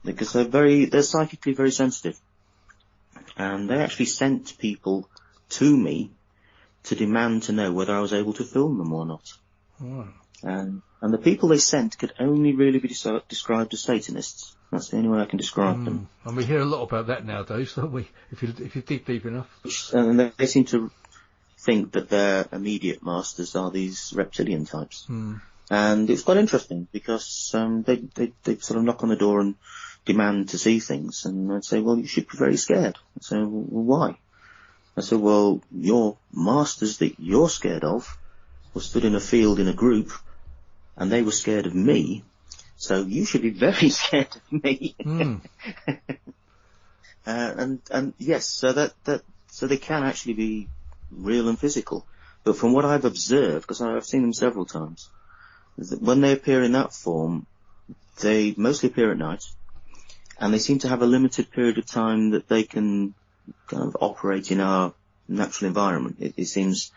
Because they're psychically very sensitive. And they actually sent people to me to demand to know whether I was able to film them or not. Wow. And the people they sent could only really be described as Satanists. That's the only way I can describe them. And we hear a lot about that nowadays, don't we? If you dig deep enough. And they seem to think that their immediate masters are these reptilian types. And it's quite interesting because they sort of knock on the door and demand to see things, and I'd say, well, you should be very scared. I'd say, well, why? I said, well, your masters that you're scared of were stood in a field in a group, and they were scared of me, so you should be very scared of me. And yes, so so they can actually be real and physical. But from what I've observed, because I've seen them several times, is that when they appear in that form, they mostly appear at night, and they seem to have a limited period of time that they can kind of operate in our natural environment. It seems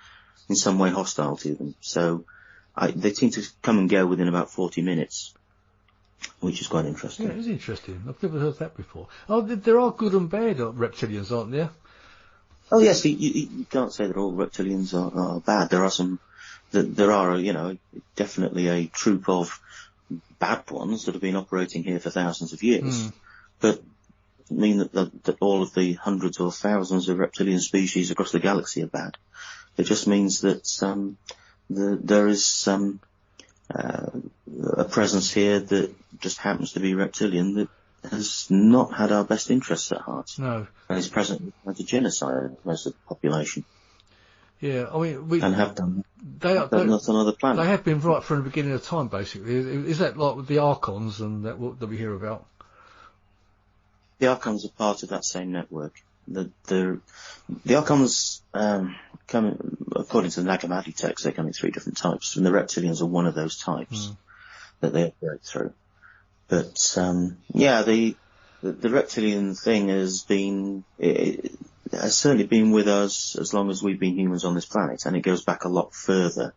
in some way hostile to them. So they seem to come and go within about 40 minutes, which is quite interesting. Yeah, it is interesting. I've never heard that before. Oh, there are good and bad reptilians, aren't there? Oh yes, you can't say that all reptilians are bad. There are some, there are, definitely a troop of bad ones that have been operating here for thousands of years. But it doesn't mean that all of the hundreds or thousands of reptilian species across the galaxy are bad. It just means that there is a presence here that just happens to be reptilian that has not had our best interests at heart. No. And is present as a genocide of most of the population. Yeah, I mean, and have done that on other planets. They have been right from the beginning of time, basically. Is that like with the Archons and that we hear about? The Archons are part of that same network. The Archons come, according to the Nag Hammadi text, they come in 3 different types, and the Reptilians are one of those types that they operate through. But the Reptilian thing has certainly been with us as long as we've been humans on this planet, and it goes back a lot further.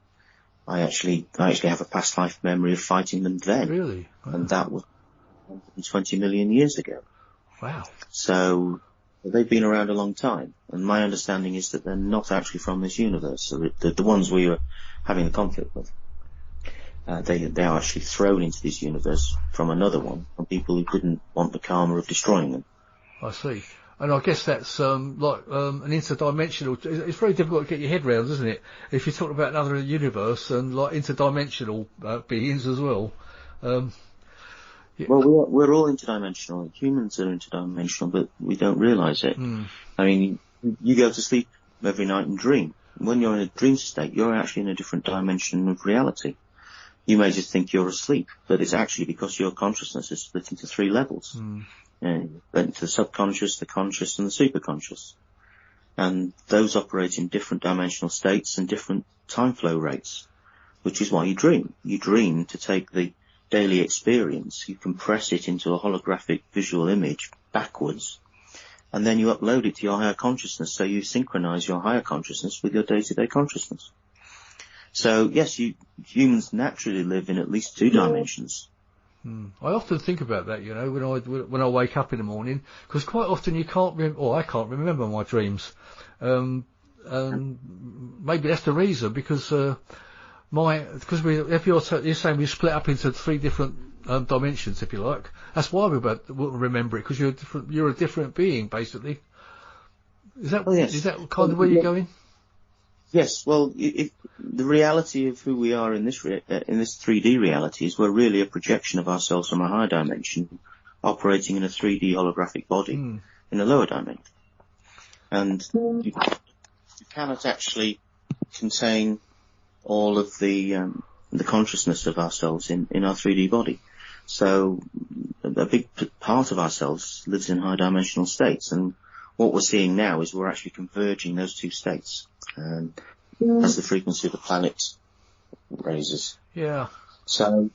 I actually have a past life memory of fighting them then. Really? Wow. And that was 120 million years ago. Wow. So they've been around a long time, and my understanding is that they're not actually from this universe. So the ones we were having a conflict with, they are actually thrown into this universe from another one, from people who didn't want the karma of destroying them. I see. And I guess that's an interdimensional. It's very difficult to get your head round, isn't it? If you talk about another universe and like interdimensional beings as well. Yeah. Well, we're all interdimensional. Humans are interdimensional, but we don't realise it. I mean, you go to sleep every night and dream. When you're in a dream state, you're actually in a different dimension of reality. You may just think you're asleep, but it's actually because your consciousness is split into 3 levels. Into the subconscious, the conscious, and the superconscious. And those operate in different dimensional states and different time flow rates, which is why you dream. You dream to take the daily experience, you compress it into a holographic visual image backwards, and then you upload it to your higher consciousness, so you synchronize your higher consciousness with your day-to-day consciousness. So yes, humans naturally live in at least 2 dimensions. I often think about that, you know, when I wake up in the morning, because quite often you can't I can't remember my dreams. And maybe that's the reason, because if you're saying we split up into 3 different dimensions, if you like, that's why we won't remember it, because you're a different being, basically. Is that is that kind of where you're going? Yes. Well, the reality of who we are in this 3D reality is we're really a projection of ourselves from a higher dimension, operating in a 3D holographic body in a lower dimension, and you cannot actually contain all of the consciousness of ourselves in our 3D body. So a big part of ourselves lives in high dimensional states, and what we're seeing now is we're actually converging those 2 states as the frequency of the planet raises. Yeah. So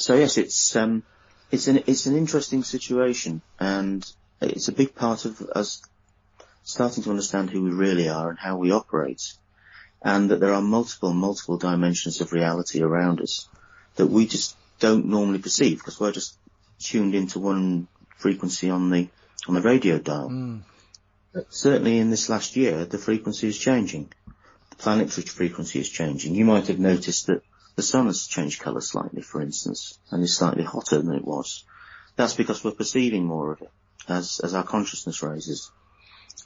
yes, it's an interesting situation, and it's a big part of us starting to understand who we really are and how we operate, and that there are multiple dimensions of reality around us that we just don't normally perceive, because we're just tuned into one frequency on the radio dial. But certainly in this last year, the frequency is changing. The planetary frequency is changing. You might have noticed that the sun has changed colour slightly, for instance, and is slightly hotter than it was. That's because we're perceiving more of it as our consciousness raises.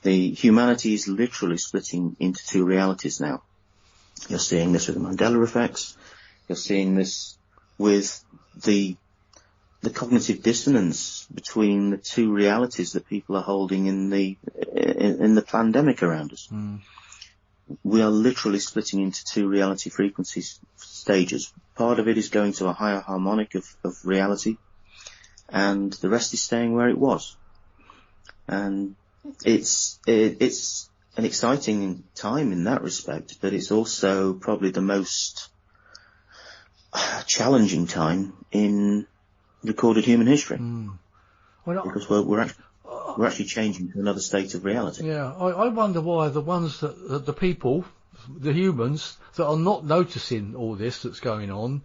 The humanity is literally splitting into 2 realities now. You're seeing this with the Mandela effects. You're seeing this with the cognitive dissonance between the 2 realities that people are holding in the pandemic around us. We are literally splitting into 2 reality frequency stages. Part of it is going to a higher harmonic of reality, and the rest is staying where it was. And it's an exciting time in that respect, but it's also probably the most challenging time in recorded human history, because we're actually changing to another state of reality. Yeah, I wonder why the ones the people, the humans that are not noticing all this that's going on,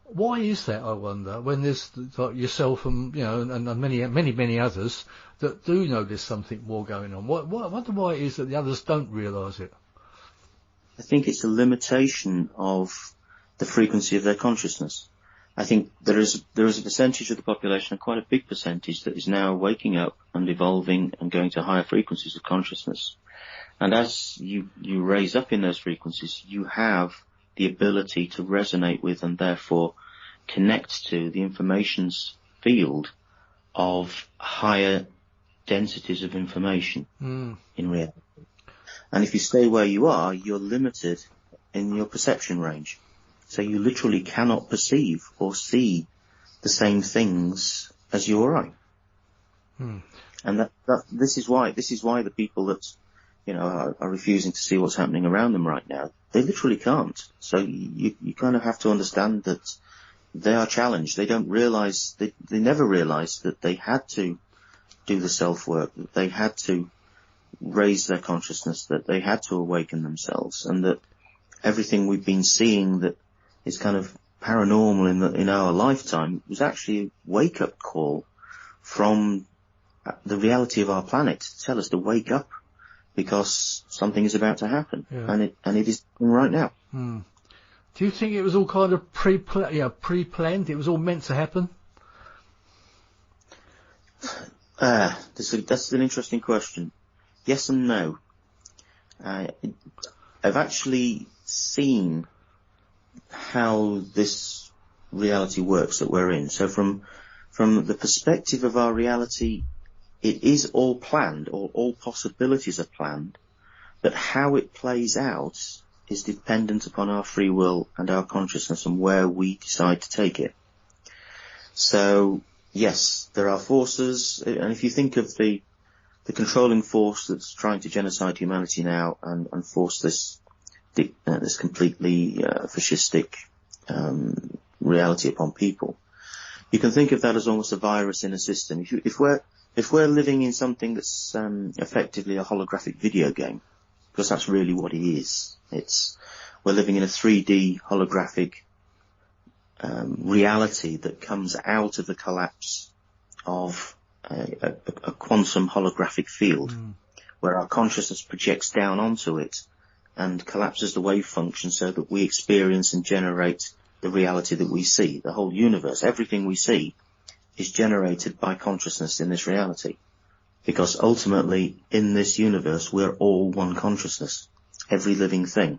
why is that? I wonder, when there's like yourself and and many others that do know there's something more going on. I wonder why it is that the others don't realise it. I think it's a limitation of the frequency of their consciousness. I think there is a percentage of the population, quite a big percentage, that is now waking up and evolving and going to higher frequencies of consciousness. And as you raise up in those frequencies, you have the ability to resonate with and therefore connect to the information field of higher densities of information in reality. And if you stay where you are, you're limited in your perception range. So you literally cannot perceive or see the same things as you or I. And this is why the people that, are refusing to see what's happening around them right now, they literally can't. So you kind of have to understand that they are challenged. They don't realize, they never realized that they had to do the self-work, that they had to raise their consciousness, that they had to awaken themselves, and that everything we've been seeing that is kind of paranormal in our lifetime was actually a wake-up call from the reality of our planet to tell us to wake up because something is about to happen, and it is right now. Do you think it was all kind of pre-planned? It was all meant to happen? That's an interesting question. Yes and no. I've actually seen how this reality works that we're in. So from the perspective of our reality, it is all planned, or all possibilities are planned, but how it plays out is dependent upon our free will and our consciousness and where we decide to take it. So, yes, there are forces, and if you think of the controlling force that's trying to genocide humanity now and force this completely fascistic reality upon people, you can think of that as almost a virus in a system. If we're living in something that's effectively a holographic video game, because that's really what it is. We're living in a 3D holographic reality that comes out of the collapse of a quantum holographic field, where our consciousness projects down onto it and collapses the wave function so that we experience and generate the reality that we see. The whole universe, everything we see, is generated by consciousness in this reality. Because ultimately, in this universe, we're all one consciousness, every living thing.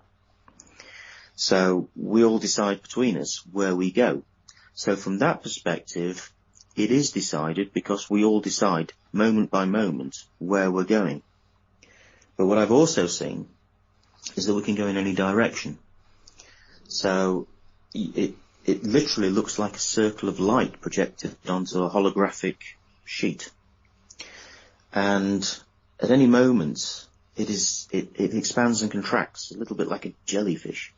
So we all decide between us where we go. So from that perspective, it is decided because we all decide moment by moment where we're going. But what I've also seen is that we can go in any direction. So it literally looks like a circle of light projected onto a holographic sheet. And at any moment, it expands and contracts a little bit like a jellyfish.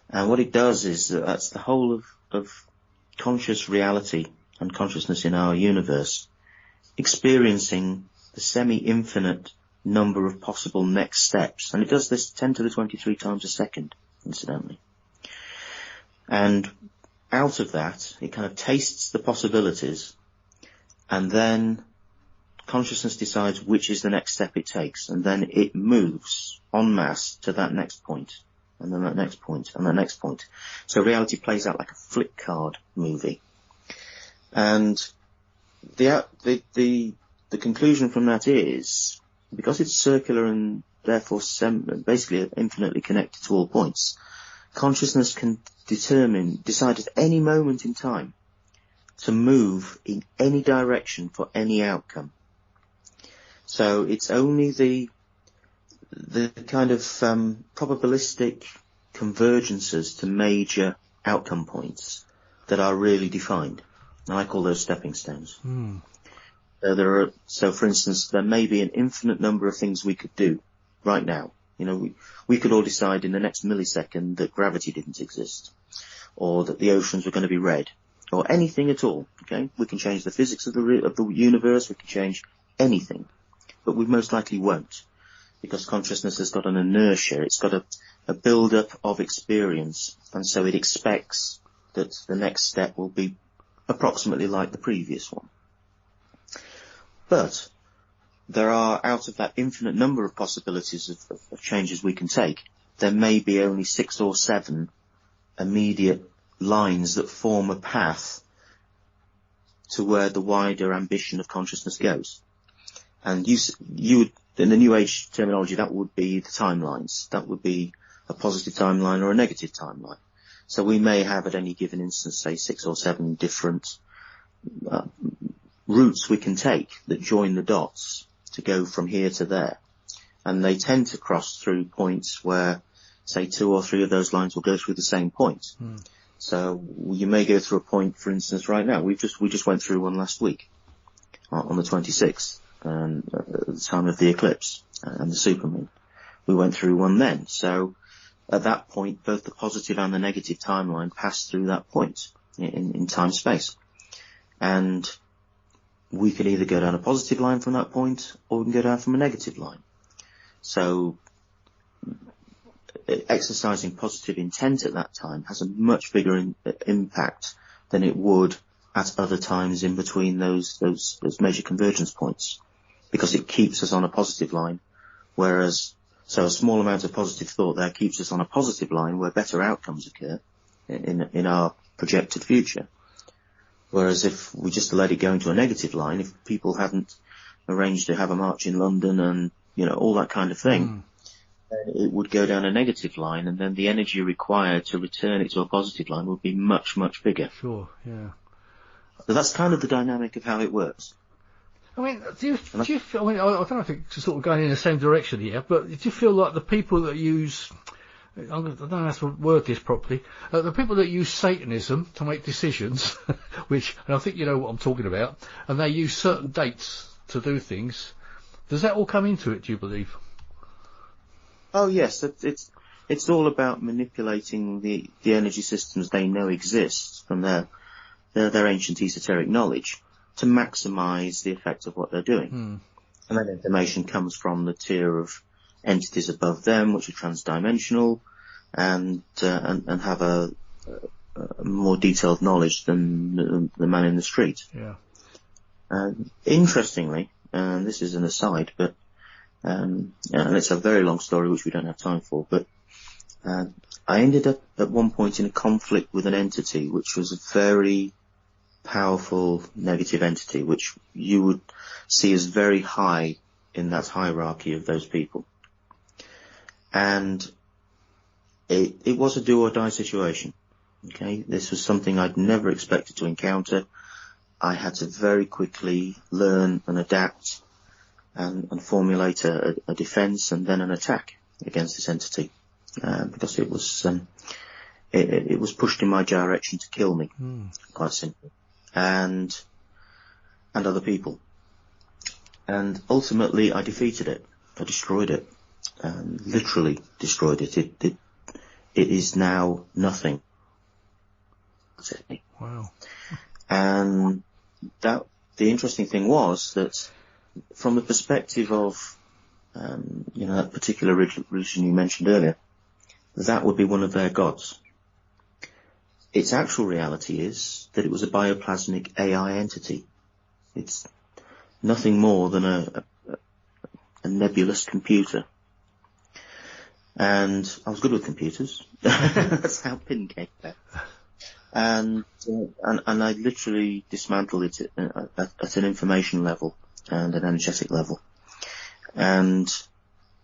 And what it does is that's the whole of conscious reality and consciousness in our universe experiencing the semi-infinite number of possible next steps. And it does this 10 to the 23 times a second, incidentally. And out of that, it kind of tastes the possibilities, and then consciousness decides which is the next step it takes, and then it moves en masse to that next point, and then that next point, and that next point. So reality plays out like a flick card movie. And the conclusion from that is, because it's circular and therefore basically infinitely connected to all points, consciousness can decide at any moment in time to move in any direction for any outcome. So it's only the kind of probabilistic convergences to major outcome points that are really defined. And I call those stepping stones. So for instance, there may be an infinite number of things we could do right now. We could all decide in the next millisecond that gravity didn't exist, or that the oceans were going to be red, or anything at all. Okay, we can change the physics of the universe. We can change anything, but we most likely won't, because consciousness has got an inertia. It's got a build-up of experience, and so it expects that the next step will be approximately like the previous one. But there are, out of that infinite number of possibilities of changes we can take, there may be only 6 or 7 immediate lines that form a path to where the wider ambition of consciousness goes. And you would, in the New Age terminology, that would be the timelines. That would be a positive timeline or a negative timeline. So we may have at any given instance, say 6 or 7 different routes we can take that join the dots to go from here to there. and they tend to cross through points where, say, 2 or 3 of those lines will go through the same point. So you may go through a point, for instance, right now. We just went through one last week on the 26th, at the time of the eclipse and the supermoon. We went through one then. So at that point, both the positive and the negative timeline passed through that point in time-space. And we can either go down a positive line from that point, or we can go down from a negative line. So exercising positive intent at that time has a much bigger impact than it would at other times in between those major convergence points, because it keeps us on a positive line, whereas so a small amount of positive thought there keeps us on a positive line where better outcomes occur in our projected future. Whereas if we just let it go into a negative line, if people hadn't arranged to have a march in London and, all that kind of thing, then it would go down a negative line, and then the energy required to return it to a positive line would be much, much bigger. Sure, yeah. So that's kind of the dynamic of how it works. I mean, do you feel, I don't know if it's sort of going in the same direction here, but do you feel like the people that use, I don't know how to word this properly, the people that use Satanism to make decisions, and I think you know what I'm talking about, and they use certain dates to do things, does that all come into it, do you believe? Oh yes, it's all about manipulating the energy systems they know exist from their ancient esoteric knowledge to maximise the effect of what they're doing. And that information comes from the tier of entities above them, which are transdimensional and have a more detailed knowledge than the man in the street. Yeah. Interestingly, and this is an aside, but and it's a very long story which we don't have time for, but I ended up at one point in a conflict with an entity which was a very powerful negative entity, which you would see as very high in that hierarchy of those people. And it was a do or die situation. Okay, this was something I'd never expected to encounter. I had to very quickly learn and adapt and formulate a defense and then an attack against this entity, because it was pushed in my direction to kill me, quite simply, and other people. And ultimately I defeated it. I destroyed it, literally destroyed it. It is now nothing. Wow. And the interesting thing was that from the perspective of, that particular religion you mentioned earlier, that would be one of their gods. Its actual reality is that it was a bioplasmic AI entity. It's nothing more than a nebulous computer. And I was good with computers. That's how PIN came about. And I literally dismantled it at an information level and an energetic level, and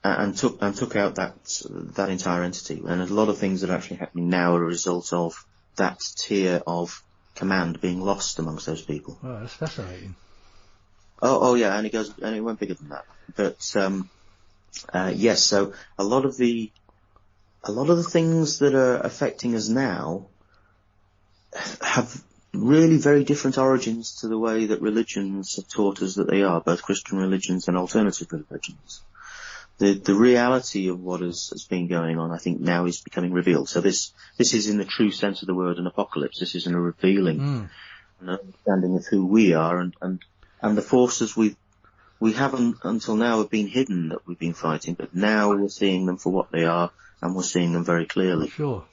took out that entire entity. And a lot of things that are actually happening now are a result of that tier of command being lost amongst those people. Oh, that's fascinating. Oh yeah, and it went bigger than that. But yes, so a lot of the things that are affecting us now have really very different origins to the way that religions have taught us that they are, both Christian religions and alternative religions. The reality of what has been going on, I think, now is becoming revealed. So this is, in the true sense of the word, an apocalypse. This isn't a revealing, an understanding of who we are and the forces we haven't until now have been hidden that we've been fighting, but now we're seeing them for what they are, and we're seeing them very clearly. Sure.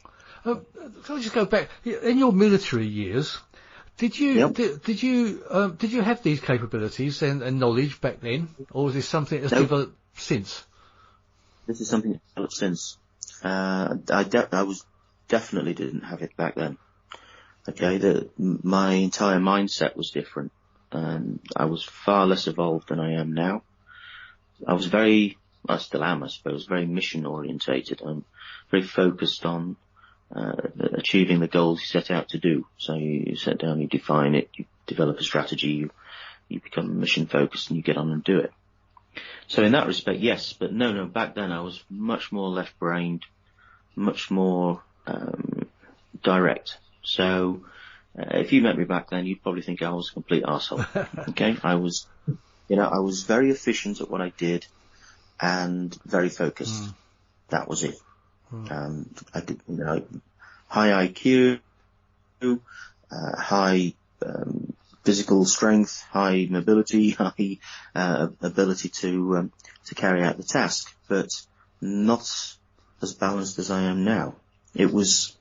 So I'll just go back. In your military years, did you have these capabilities and knowledge back then, or is this something that's developed since? This is something that's developed since. I was definitely didn't have it back then. Okay, my entire mindset was different. I was far less evolved than I am now. I still am, I suppose, very mission orientated. I'm very focused on achieving the goals you set out to do. So you set down, you define it, you develop a strategy, you become mission focused, and you get on and do it. So in that respect, yes, but no, back then I was much more left-brained, much more direct. So if you met me back then, you'd probably think I was a complete arsehole. Okay? I was very efficient at what I did and very focused. That was it. I did, high IQ, high physical strength, high mobility, high ability to carry out the task, but not as balanced as I am now. It was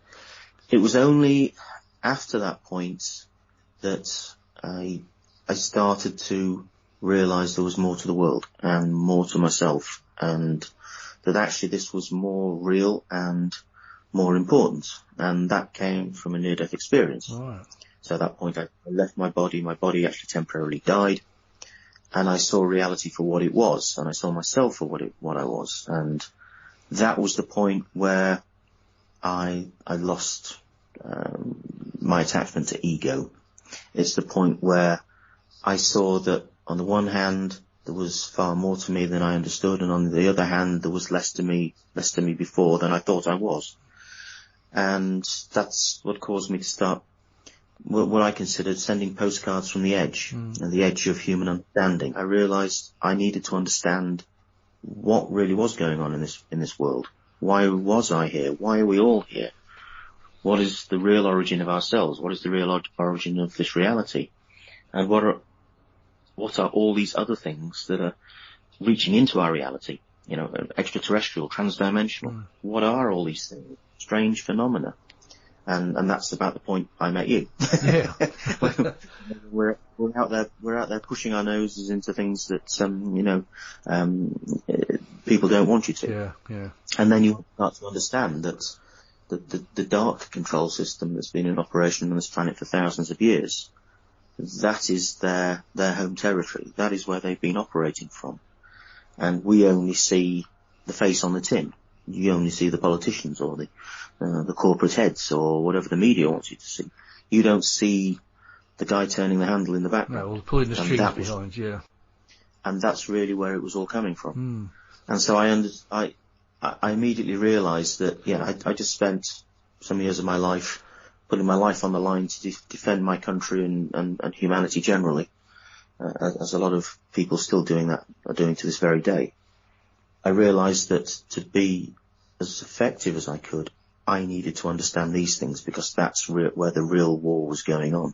only after that point that I started to realize there was more to the world and more to myself, and that actually this was more real and more important. And that came from a near-death experience. Right. So at that point I left my body actually temporarily died, and I saw reality for what it was, and I saw myself for what I was. And that was the point where I lost my attachment to ego. It's the point where I saw that on the one hand there was far more to me than I understood, and on the other hand there was less to me before than I thought I was. And that's what caused me to start what I considered sending postcards from the edge, and the edge of human understanding. I realized I needed to understand what really was going on in this world. Why was I here? Why are we all here? What is the real origin of ourselves? What is the real origin of this reality? And what are all these other things that are reaching into our reality? Extraterrestrial, transdimensional. What are all these things? Strange phenomena. And that's about the point I met you. Yeah. we're out there pushing our noses into things that people don't want you to. Yeah. And then you start to understand that the dark control system that's been in operation on this planet for thousands of years, that is their home territory. That is where they've been operating from. And we only see the face on the tin. You only see the politicians or the corporate heads or whatever the media wants you to see. You don't see the guy turning the handle in the background. No, or pulling the strings behind, yeah. And that's really where it was all coming from. And so I immediately realized that, I just spent some years of my life putting my life on the line to defend my country and humanity generally, as a lot of people still are doing to this very day. I realized that to be as effective as I could, I needed to understand these things, because that's where the real war was going on.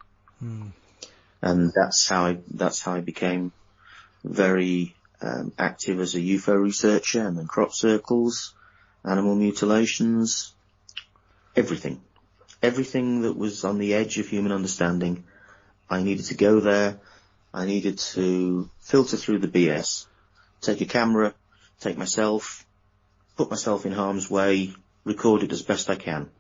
And that's how I became very active as a UFO researcher, and then crop circles, animal mutilations, everything that was on the edge of human understanding. I needed to go there. I needed to filter through the BS, take a camera, take myself, put myself in harm's way, record it as best I can.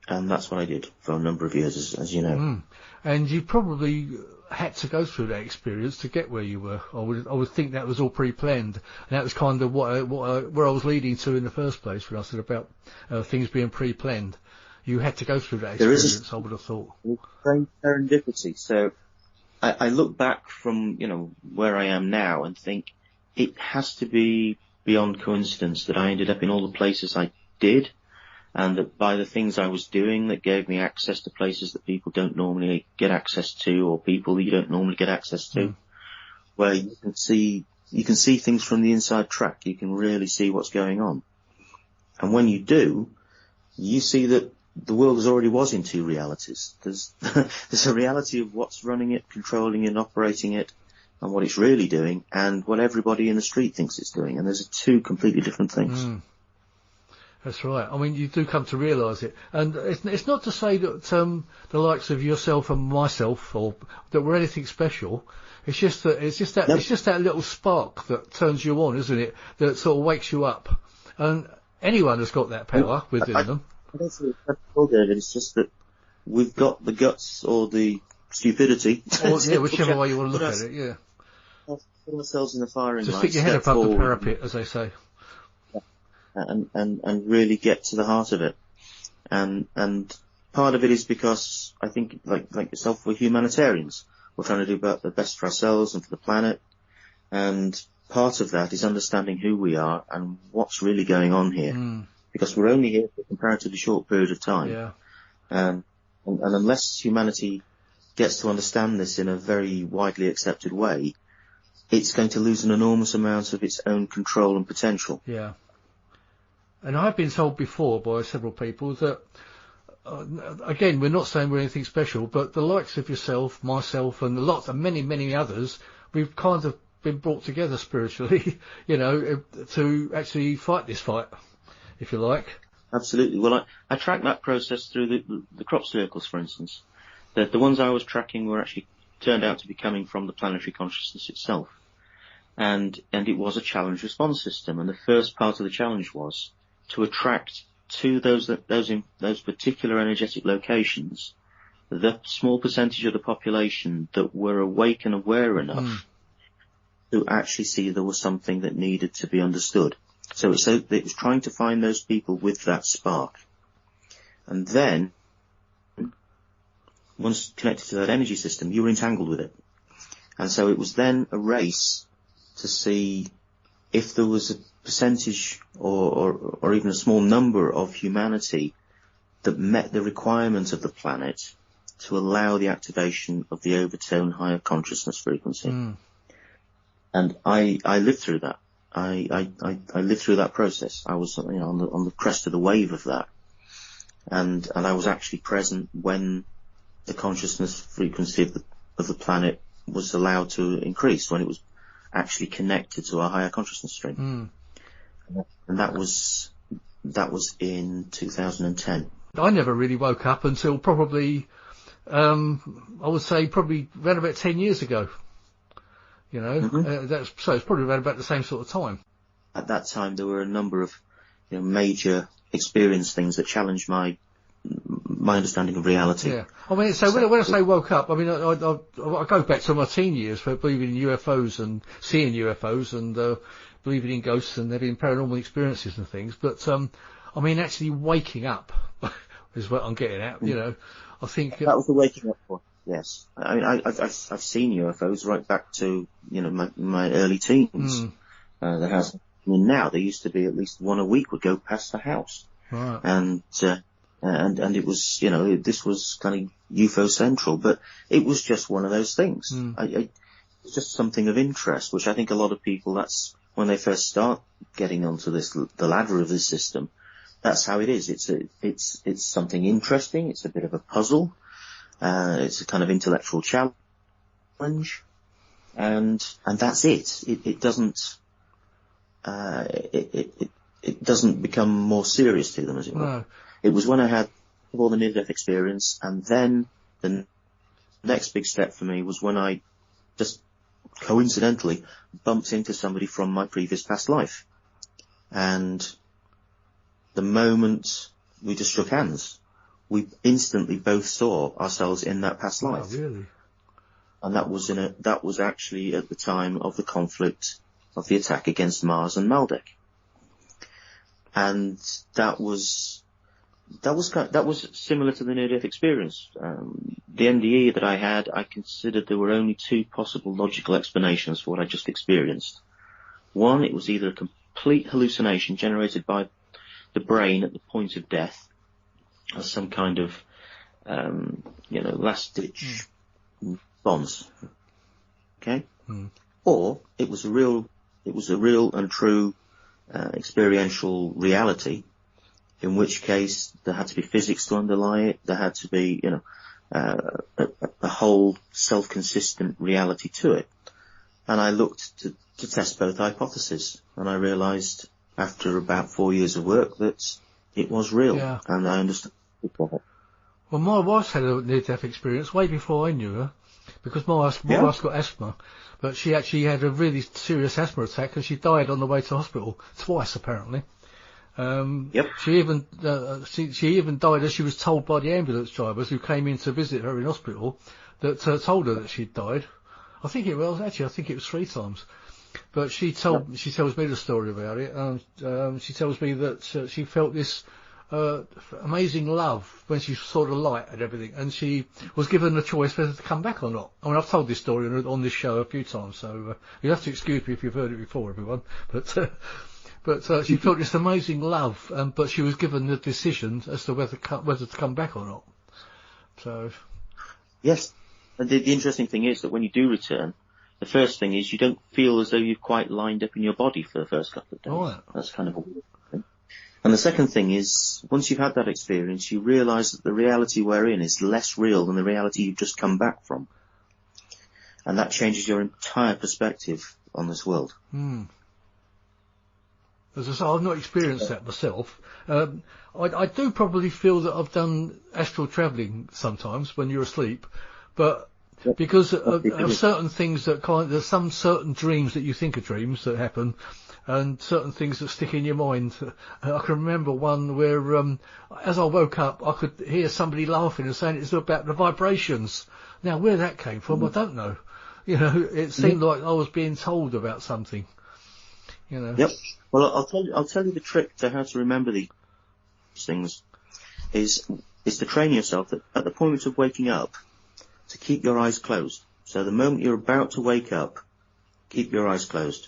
And that's what I did for a number of years, as you know. And you probably had to go through that experience to get where you were. I would think that was all pre-planned. And that was kind of where I was leading to in the first place, when I said about things being pre-planned. You had to go through that experience, I would have thought. Great serendipity. So I look back from, where I am now and think it has to be beyond coincidence that I ended up in all the places I did, and that by the things I was doing that gave me access to places that people don't normally get access to, or people that you don't normally get access to, where you can see things from the inside track. You can really see what's going on. And when you do, you see that the world already was in two realities. There's a reality of what's running it, controlling it, operating it, and what it's really doing, and what everybody in the street thinks it's doing. And there's two completely different things. That's right. I mean, you do come to realise it. And it's not to say that the likes of yourself and myself, or that we're anything special. It's just that little spark that turns you on, isn't it? That sort of wakes you up. And anyone has got that power within them. I don't think it's David. It's just that we've got the guts or the stupidity. Whichever way you want to look at it, yeah. Put ourselves in the firing line. Just stick your head above the parapet, as they say. And really get to the heart of it. And part of it is because I think, like yourself, we're humanitarians. We're trying to do the best for ourselves and for the planet. And part of that is understanding who we are and what's really going on here. Because we're only here for a comparatively short period of time. Yeah. And unless humanity gets to understand this in a very widely accepted way, it's going to lose an enormous amount of its own control and potential. Yeah. And I've been told before by several people that, again, we're not saying we're anything special, but the likes of yourself, myself, and many, many others, we've kind of been brought together spiritually, to actually fight this fight, if you like. Absolutely. Well, I tracked that process through the crop circles, for instance. The ones I was tracking were actually turned out to be coming from the planetary consciousness itself. And it was a challenge response system. And the first part of the challenge was to attract to those particular energetic locations the small percentage of the population that were awake and aware enough to actually see there was something that needed to be understood. So it was trying to find those people with that spark. And then, once connected to that energy system, you were entangled with it. And so it was then a race to see if there was a percentage or even a small number of humanity that met the requirement of the planet to allow the activation of the overtone higher consciousness frequency. And I lived through that. I lived through that process. I was on the crest of the wave of that. And I was actually present when the consciousness frequency of the planet was allowed to increase, when it was actually connected to a higher consciousness stream. And that was in 2010. I never really woke up until probably, I would say probably around about 10 years ago. So it's probably around about the same sort of time. At that time, there were a number of major experience things that challenged my understanding of reality. Yeah. I mean, so when I say woke up, I mean, I go back to my teen years for believing in UFOs and seeing UFOs and believing in ghosts and having paranormal experiences and things. But, I mean, actually waking up is what I'm getting at, I think... That was the waking up point, yes. I mean, I've seen UFOs right back to, my early teens. The house. I mean, now there used to be at least one a week would go past the house. Right. And it was, this was kind of UFO central, but it was just one of those things. It's just something of interest, which I think a lot of people, that's when they first start getting onto the ladder of this system. That's how it is. It's something interesting. It's a bit of a puzzle. It's a kind of intellectual challenge. And that's it. It doesn't, it doesn't become more serious to them, as it were. No. It was when I had all the near-death experience, and then the next big step for me was when I just coincidentally bumped into somebody from my previous past life. And the moment we just shook hands, we instantly both saw ourselves in that past life. Oh, really? And that was actually at the time of the conflict of the attack against Mars and Maldek. And that was similar to the near-death experience. The NDE that I had, I considered there were only two possible logical explanations for what I just experienced. One, it was either a complete hallucination generated by the brain at the point of death, as some kind of, last-ditch bonds. Okay? Or it was a real and true experiential reality, in which case there had to be physics to underlie it. There had to be, a whole self-consistent reality to it. And I looked to test both hypotheses, and I realized after about 4 years of work that it was real, and I understood it. Well, my wife's had a near-death experience way before I knew her, because my wife's got asthma, but she actually had a really serious asthma attack, and she died on the way to hospital twice, apparently. She even died as she was told by the ambulance drivers who came in to visit her in hospital, that told her that she'd died. I think it was 3 times. But she tells me the story about it, and she tells me that she felt this amazing love when she saw the light and everything, and she was given the choice whether to come back or not. I mean, I've told this story on this show a few times, so you have to excuse me if you've heard it before, everyone. But she felt this amazing love, but she was given the decision as to whether to come back or not. So, yes, and the interesting thing is that when you do return, the first thing is you don't feel as though you've quite lined up in your body for the first couple of days. Right. That's kind of a weird thing. And the second thing is, once you've had that experience, you realise that the reality we're in is less real than the reality you've just come back from. And that changes your entire perspective on this world. As I say, I've not experienced that myself. I do probably feel that I've done astral travelling sometimes when you're asleep, but because of certain things there's some certain dreams that you think are dreams that happen, and certain things that stick in your mind. I can remember one where, as I woke up, I could hear somebody laughing and saying it's about the vibrations. Now, where that came from, I don't know. You know, it seemed like I was being told about something. You know. Yep. Well, I'll tell you the trick to how to remember these things is to train yourself that at the point of waking up, to keep your eyes closed. So the moment you're about to wake up, keep your eyes closed.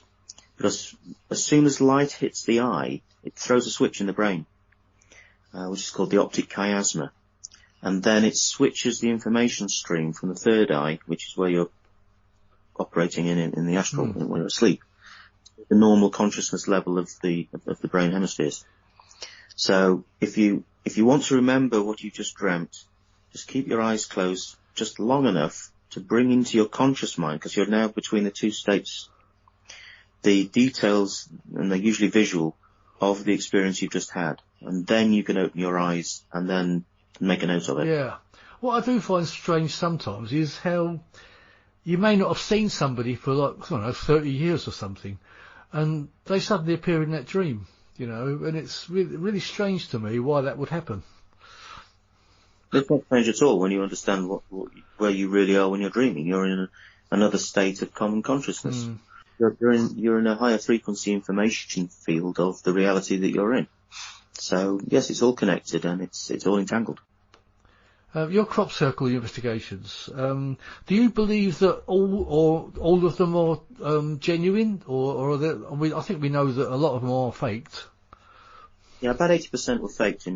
Because as soon as light hits the eye, it throws a switch in the brain, which is called the optic chiasma. And then it switches the information stream from the third eye, which is where you're operating in the astral, when you're asleep, the normal consciousness level of the brain hemispheres. So if you want to remember what you just dreamt, just keep your eyes closed just long enough to bring into your conscious mind, because you're now between the two states, the details, and they're usually visual, of the experience you've just had. And then you can open your eyes and then make a note of it. Yeah. What I do find strange sometimes is how you may not have seen somebody for, like, I don't know, 30 years or something, and they suddenly appear in that dream, you know, and it's really, really strange to me why that would happen. It's not strange at all when you understand where you really are when you're dreaming. You're in another state of common consciousness. You're in a higher frequency information field of the reality that you're in. So yes, it's all connected and it's all entangled. Your crop circle investigations. Do you believe that all of them are genuine, or are there, I think we know that a lot of them are faked. Yeah, about 80% were faked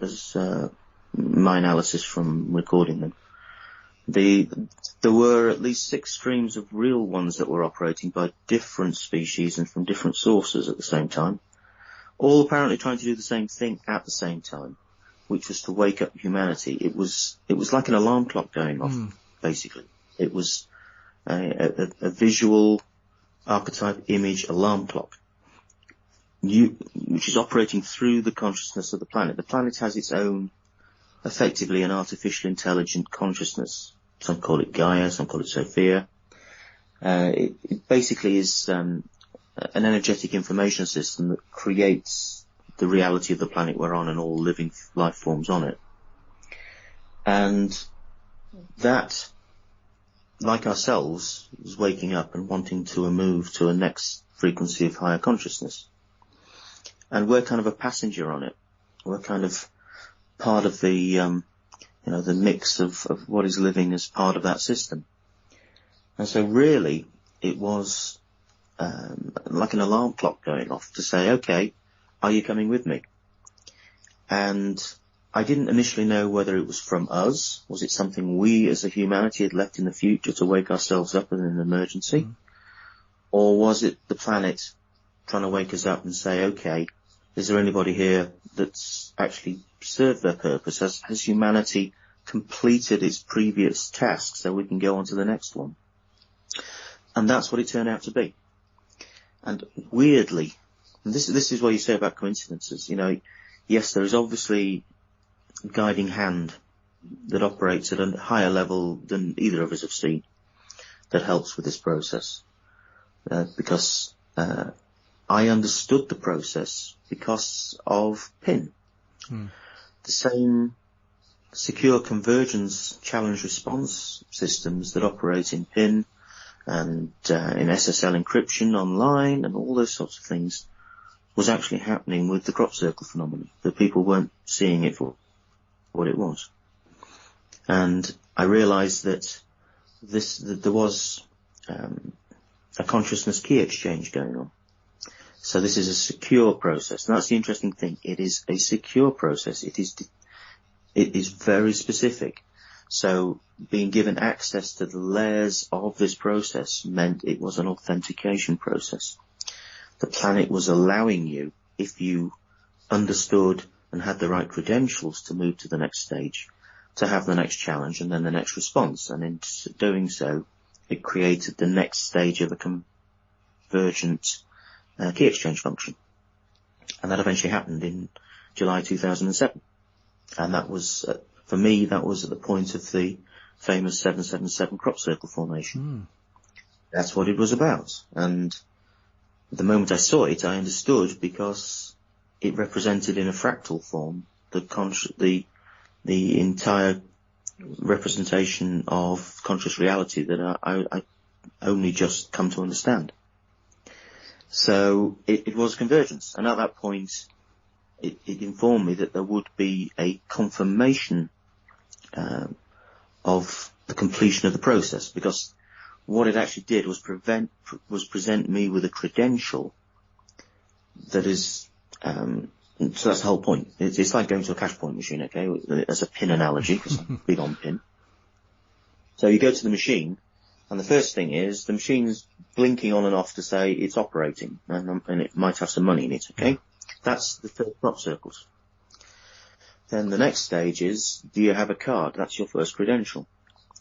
as my analysis from recording them. There were at least 6 streams of real ones that were operating by different species and from different sources at the same time, all apparently trying to do the same thing at the same time, which was to wake up humanity. It was like an alarm clock going off, basically. It was a visual archetype image alarm clock, which is operating through the consciousness of the planet. The planet has its own, effectively, an artificial intelligent consciousness. Some call it Gaia, some call it Sophia. It basically is an energetic information system that creates the reality of the planet we're on and all living life forms on it. And that, like ourselves, is waking up and wanting to move to a next frequency of higher consciousness. And we're kind of a passenger on it. We're kind of part of the the mix of what is living as part of that system. And so really, it was like an alarm clock going off to say, okay, are you coming with me? And I didn't initially know whether it was from us. Was it something we as a humanity had left in the future to wake ourselves up in an emergency? Or was it the planet trying to wake us up and say, okay, is there anybody here that's actually served their purpose? Has humanity completed its previous task so we can go on to the next one? And that's what it turned out to be. And weirdly, and this is what you say about coincidences, yes, there is obviously a guiding hand that operates at a higher level than either of us have seen that helps with this process. Because I understood the process because of PIN. The same secure convergence challenge response systems that operate in PIN and in SSL encryption online and all those sorts of things was actually happening with the crop circle phenomenon, that people weren't seeing it for what it was. And I realized that there was a consciousness key exchange going on. So this is a secure process. And that's the interesting thing. It is a secure process. It is very specific. So being given access to the layers of this process meant it was an authentication process. The planet was allowing you, if you understood and had the right credentials to move to the next stage, to have the next challenge and then the next response. And in doing so, it created the next stage of a convergent key exchange function. And that eventually happened in July 2007. And that was, for me, that was at the point of the famous 777 crop circle formation. That's what it was about. And the moment I saw it, I understood, because it represented in a fractal form the entire representation of conscious reality that I only just come to understand. So it was convergence. And at that point, it informed me that there would be a confirmation of the completion of the process, because what it actually did was present me with a credential that is, so that's the whole point. It's like going to a cash point machine, okay, as a pin analogy, because I'm big on pin. So you go to the machine, and the first thing is the machine's blinking on and off to say it's operating, and it might have some money in it, okay? That's the first crop circles. Then the next stage is, do you have a card? That's your first credential.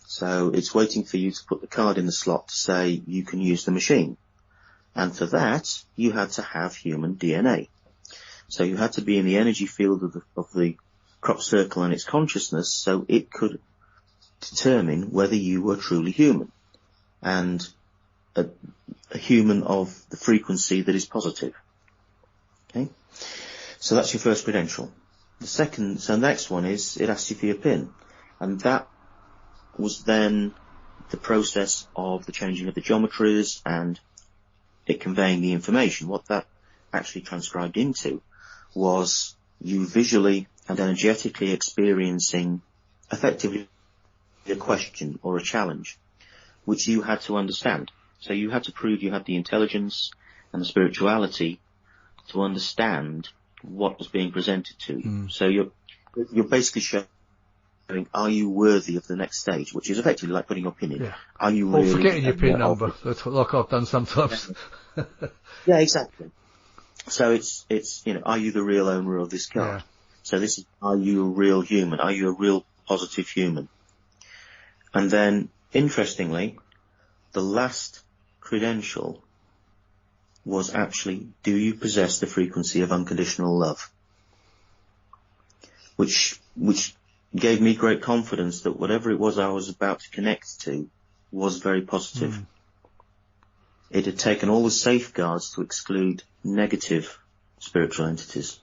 So it's waiting for you to put the card in the slot to say you can use the machine. And for that, you had to have human DNA. So you had to be in the energy field of the crop circle and its consciousness, so it could determine whether you were truly human, and a human of the frequency that is positive. Okay? So that's your first credential. The next one is, it asks you for your PIN. And that was then the process of the changing of the geometries and it conveying the information. What that actually transcribed into was you visually and energetically experiencing effectively a question or a challenge, which you had to understand. So you had to prove you had the intelligence and the spirituality to understand what was being presented to you. So you're basically showing, are you worthy of the next stage, which is effectively like putting your pin in. Yeah. Are you or really forgetting your PIN number, like I've done sometimes. Yeah, exactly. So it's are you the real owner of this card? Yeah. So this is, are you a real human? Are you a real positive human? And then, interestingly, the last credential was actually, do you possess the frequency of unconditional love? Which gave me great confidence that whatever it was I was about to connect to was very positive. It had taken all the safeguards to exclude negative spiritual entities.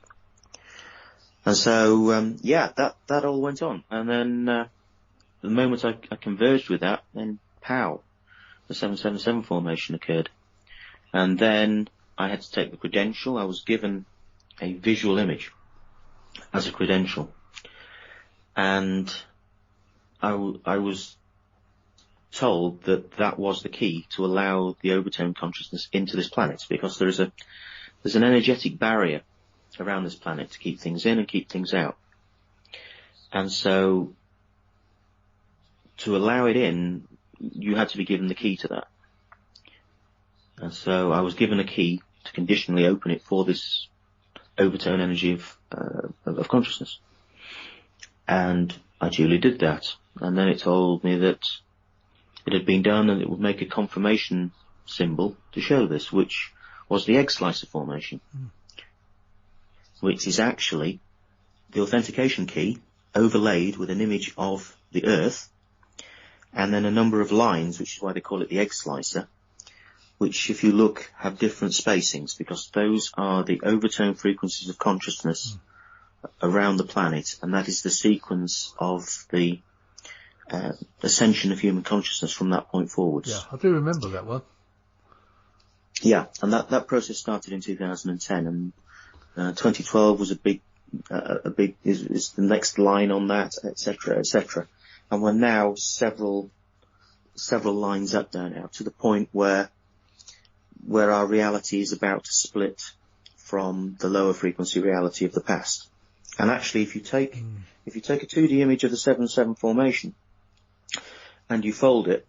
And so, that all went on. And then, the moment I converged with that, then PAUK, the 777 formation occurred. And then I had to take the credential. I was given a visual image as a credential. And I was told that that was the key to allow the overtone consciousness into this planet, because there's an energetic barrier around this planet to keep things in and keep things out. And so to allow it in, you had to be given the key to that. And so I was given a key to conditionally open it for this overtone energy of consciousness. And I duly did that. And then it told me that it had been done and it would make a confirmation symbol to show this, which was the egg slicer formation, which is actually the authentication key overlaid with an image of the Earth, and then a number of lines, which is why they call it the egg slicer, which, if you look, have different spacings, because those are the overtone frequencies of consciousness around the planet, and that is the sequence of the ascension of human consciousness from that point forwards. Yeah, I do remember that one. Yeah, and that process started in 2010, and 2012 was a big is the next line on that, etc., etc. And we're now several lines up there now, to the point where our reality is about to split from the lower frequency reality of the past. And actually, if you take a 2D image of the 7-7 formation and you fold it,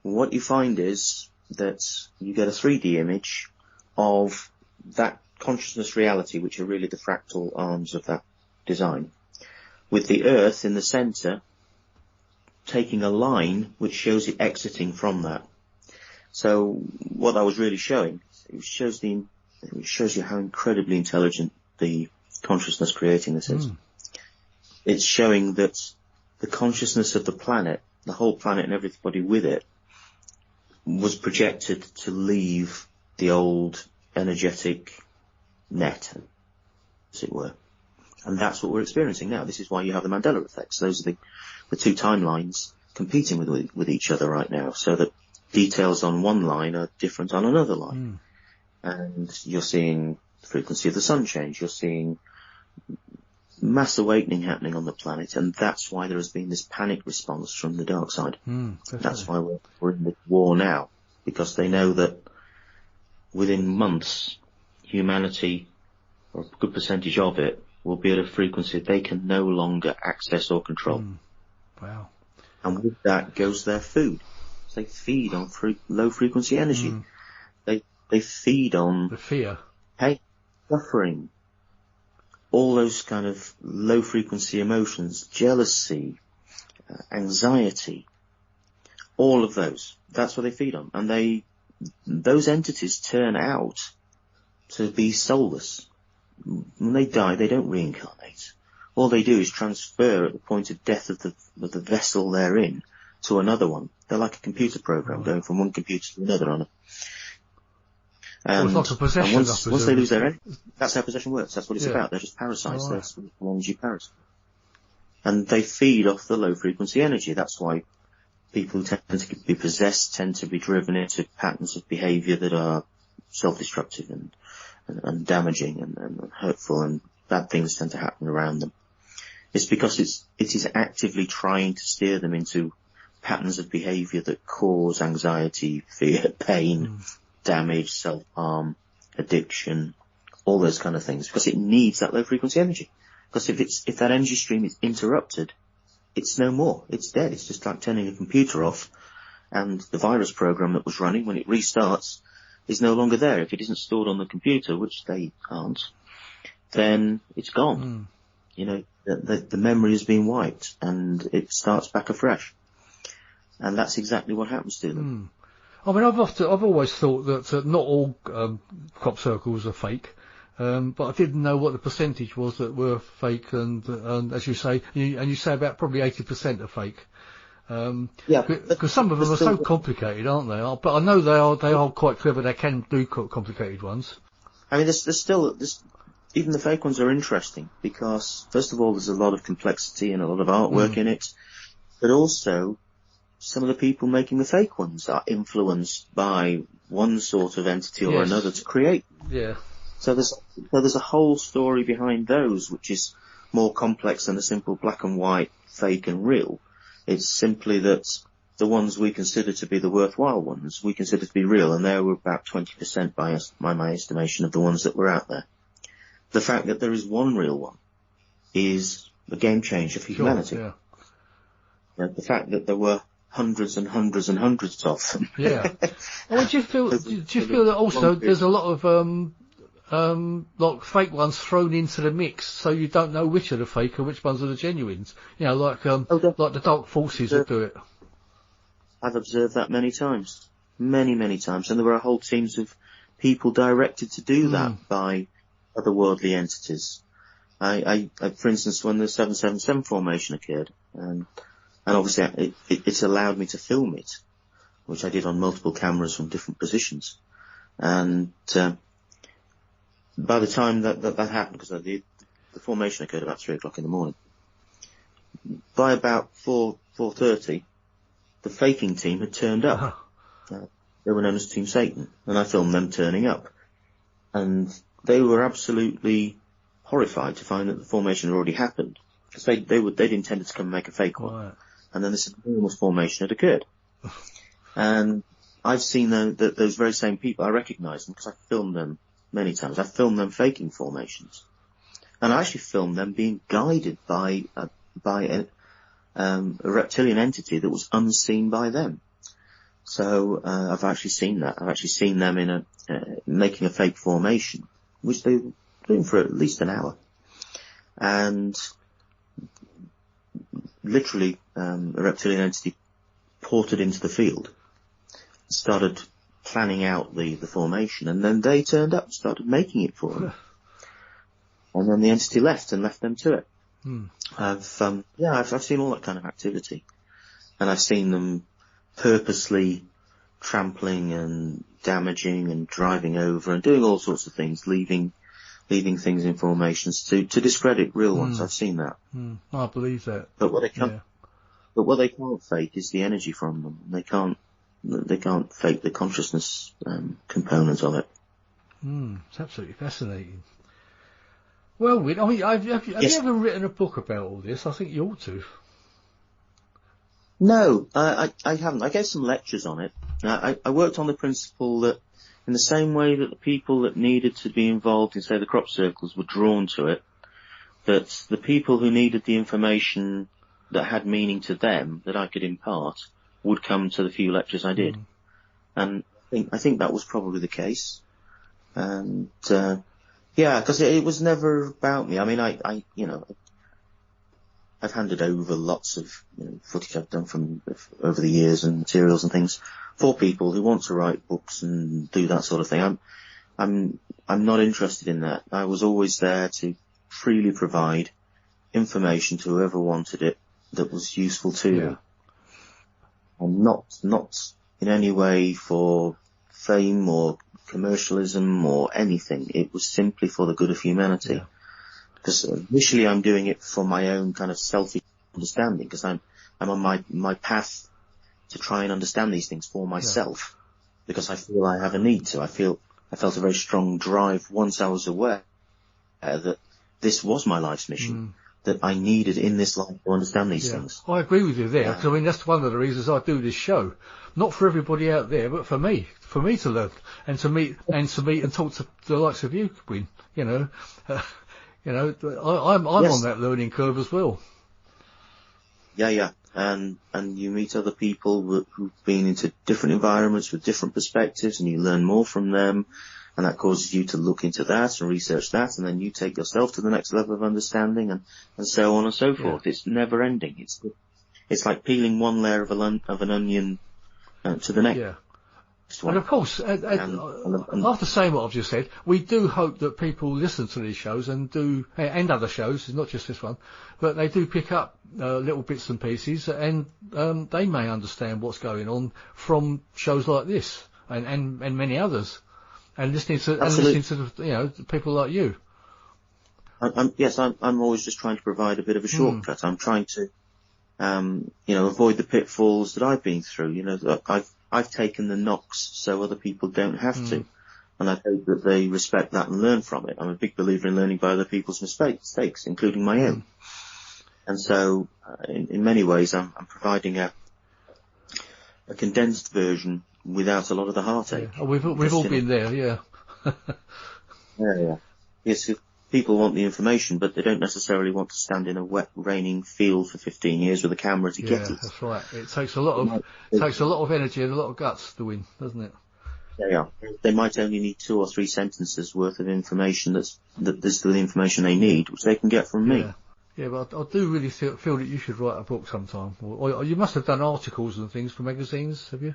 what you find is that you get a 3D image of that consciousness reality, which are really the fractal arms of that design, with the Earth in the center taking a line which shows it exiting from that. So what I was really showing, it shows you how incredibly intelligent the consciousness creating this is. It's showing that the consciousness of the planet, the whole planet and everybody with it, was projected to leave the old energetic net, as it were. And that's what we're experiencing now. This is why you have the Mandela effects. Those are the two timelines competing with each other right now, so that details on one line are different on another line. And you're seeing the frequency of the sun change. You're seeing mass awakening happening on the planet, and that's why there has been this panic response from the dark side. That's why we're in this war now, because they know that within months, humanity, or a good percentage of it, will be at a frequency they can no longer access or control. Wow. And with that goes their food. They feed on low frequency energy. They feed on the fear, pain, suffering, all those kind of low frequency emotions, jealousy, anxiety, all of those. That's what they feed on. And those entities turn out to be soulless. When they die, they don't reincarnate. All they do is transfer at the point of death of the vessel they're in to another one. They're like a computer program going from one computer to another on it. And, it's like a possession, once they lose their energy, that's how possession works. That's what it's about. They're just parasites. They're energy parasites. And they feed off the low frequency energy. That's why people who tend to be possessed tend to be driven into patterns of behaviour that are self-destructive and damaging and hurtful, and bad things tend to happen around them. It's because it is actively trying to steer them into patterns of behaviour that cause anxiety, fear, pain, damage, self-harm, addiction, all those kind of things, because it needs that low frequency energy. Because if that energy stream is interrupted, it's no more. It's dead. It's just like turning a computer off, and the virus program that was running, when it restarts, is no longer there. If it isn't stored on the computer, which they can't, then it's gone. You know, the memory has been wiped, and it starts back afresh. And that's exactly what happens to them. I mean, I've always thought that not all crop circles are fake, but I didn't know what the percentage was that were fake, and as you say, you say about probably 80% are fake. Because some of them are so complicated, aren't they? But I know they are quite clever. They can do complicated ones. I mean, there's still even the fake ones are interesting, because first of all, there's a lot of complexity and a lot of artwork in it, but also some of the people making the fake ones are influenced by one sort of entity or another to create. So there's a whole story behind those, which is more complex than a simple black and white, fake and real. It's simply that the ones we consider to be the worthwhile ones, we consider to be real, and they were about 20% by my estimation of the ones that were out there. The fact that there is one real one is a game changer for humanity. The fact that there were hundreds and hundreds and hundreds of them. Well, do you feel that also there's a lot of like fake ones thrown into the mix, so you don't know which are the fake and which ones are the genuines? You know, like the dark forces that do it. I've observed that many times, many times, and there were whole teams of people directed to do that by otherworldly entities. I for instance, when the 777 formation occurred, and obviously it's allowed me to film it, which I did on multiple cameras from different positions, and by the time that happened, because the formation occurred about 3 o'clock in the morning, by about 4:30, the faking team had turned up. They were known as Team Satan, and I filmed them turning up. And they were absolutely horrified to find that the formation had already happened, because they'd intended to come and make a fake one. Right. And then this enormous formation had occurred. And I've seen those very same people. I recognise them because I filmed them many times. I filmed them faking formations, and I actually filmed them being guided by a reptilian entity that was unseen by them. So I've actually seen that. I've actually seen them in making a fake formation, which they were doing for at least an hour, and literally a reptilian entity ported into the field, started planning out the formation, and then they turned up and started making it for them. And then the entity left them to it. I've seen all that kind of activity, and I've seen them purposely trampling and damaging and driving over and doing all sorts of things, leaving things in formations to discredit real ones. I've seen that. I believe that. But what they can't fake is the energy from them. They can't fake the consciousness component of it. It's absolutely fascinating. Well, Win, I mean, have you ever written a book about all this? I think you ought to. No, I haven't. I gave some lectures on it. I worked on the principle that in the same way that the people that needed to be involved in, say, the crop circles were drawn to it, that the people who needed the information that had meaning to them, that I could impart, would come to the few lectures I did. And I think that was probably the case. And, because it was never about me. I mean, I've handed over lots of footage I've done from over the years and materials and things for people who want to write books and do that sort of thing. I'm not interested in that. I was always there to freely provide information to whoever wanted it that was useful to them. And not in any way for fame or commercialism or anything. It was simply for the good of humanity. Yeah. Because initially I'm doing it for my own kind of selfish understanding, because I'm on my path to try and understand these things for myself, because I feel I have a need to. I felt a very strong drive once I was aware that this was my life's mission, that I needed in this life to understand these things. I agree with you there, because I mean, that's one of the reasons I do this show. Not for everybody out there, but for me to learn and to meet and talk to the likes of you, Win. I'm on that learning curve as well. Yeah. And you meet other people who've been into different environments with different perspectives, and you learn more from them, and that causes you to look into that and research that, and then you take yourself to the next level of understanding, and so on and so forth. It's never ending. It's like peeling one layer of an onion to the next. Yeah. And of course, after saying what I've just said, we do hope that people listen to these shows and other shows, not just this one, but they do pick up little bits and pieces, and they may understand what's going on from shows like this and many others, and listening to people like you. I'm always just trying to provide a bit of a shortcut. I'm trying to avoid the pitfalls that I've been through. I've taken the knocks so other people don't have to. And I hope that they respect that and learn from it. I'm a big believer in learning by other people's mistakes, including my own. And so, in many ways, I'm providing a condensed version without a lot of the heartache. Yeah. Oh, we've all been there, yeah. Yeah. Yes, people want the information, but they don't necessarily want to stand in a wet, raining field for 15 years with a camera to get it. Yeah, that's right. It takes a lot of energy and a lot of guts to win, doesn't it? Yeah. They might only need 2 or 3 sentences worth of information that's the information they need, which they can get from me. Yeah, but I do really feel that you should write a book sometime. Or you must have done articles and things for magazines, have you?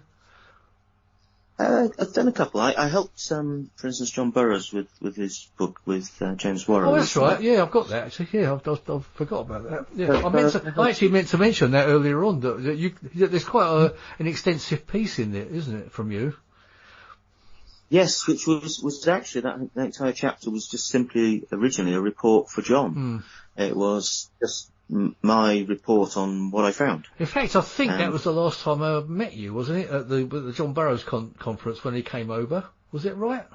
I've done a couple. I helped, for instance, John Burroughs with his book with James Warren. Oh, that's right. Yeah, I've got that actually. Yeah, I forgot about that. Yeah, I actually meant to mention that earlier on. That there's quite an extensive piece in there, isn't it, from you? Yes, which was actually that entire chapter was just simply originally a report for John. It was just my report on what I found. In fact, I think that was the last time I met you, wasn't it? At the John Burroughs conference when he came over. Was it right?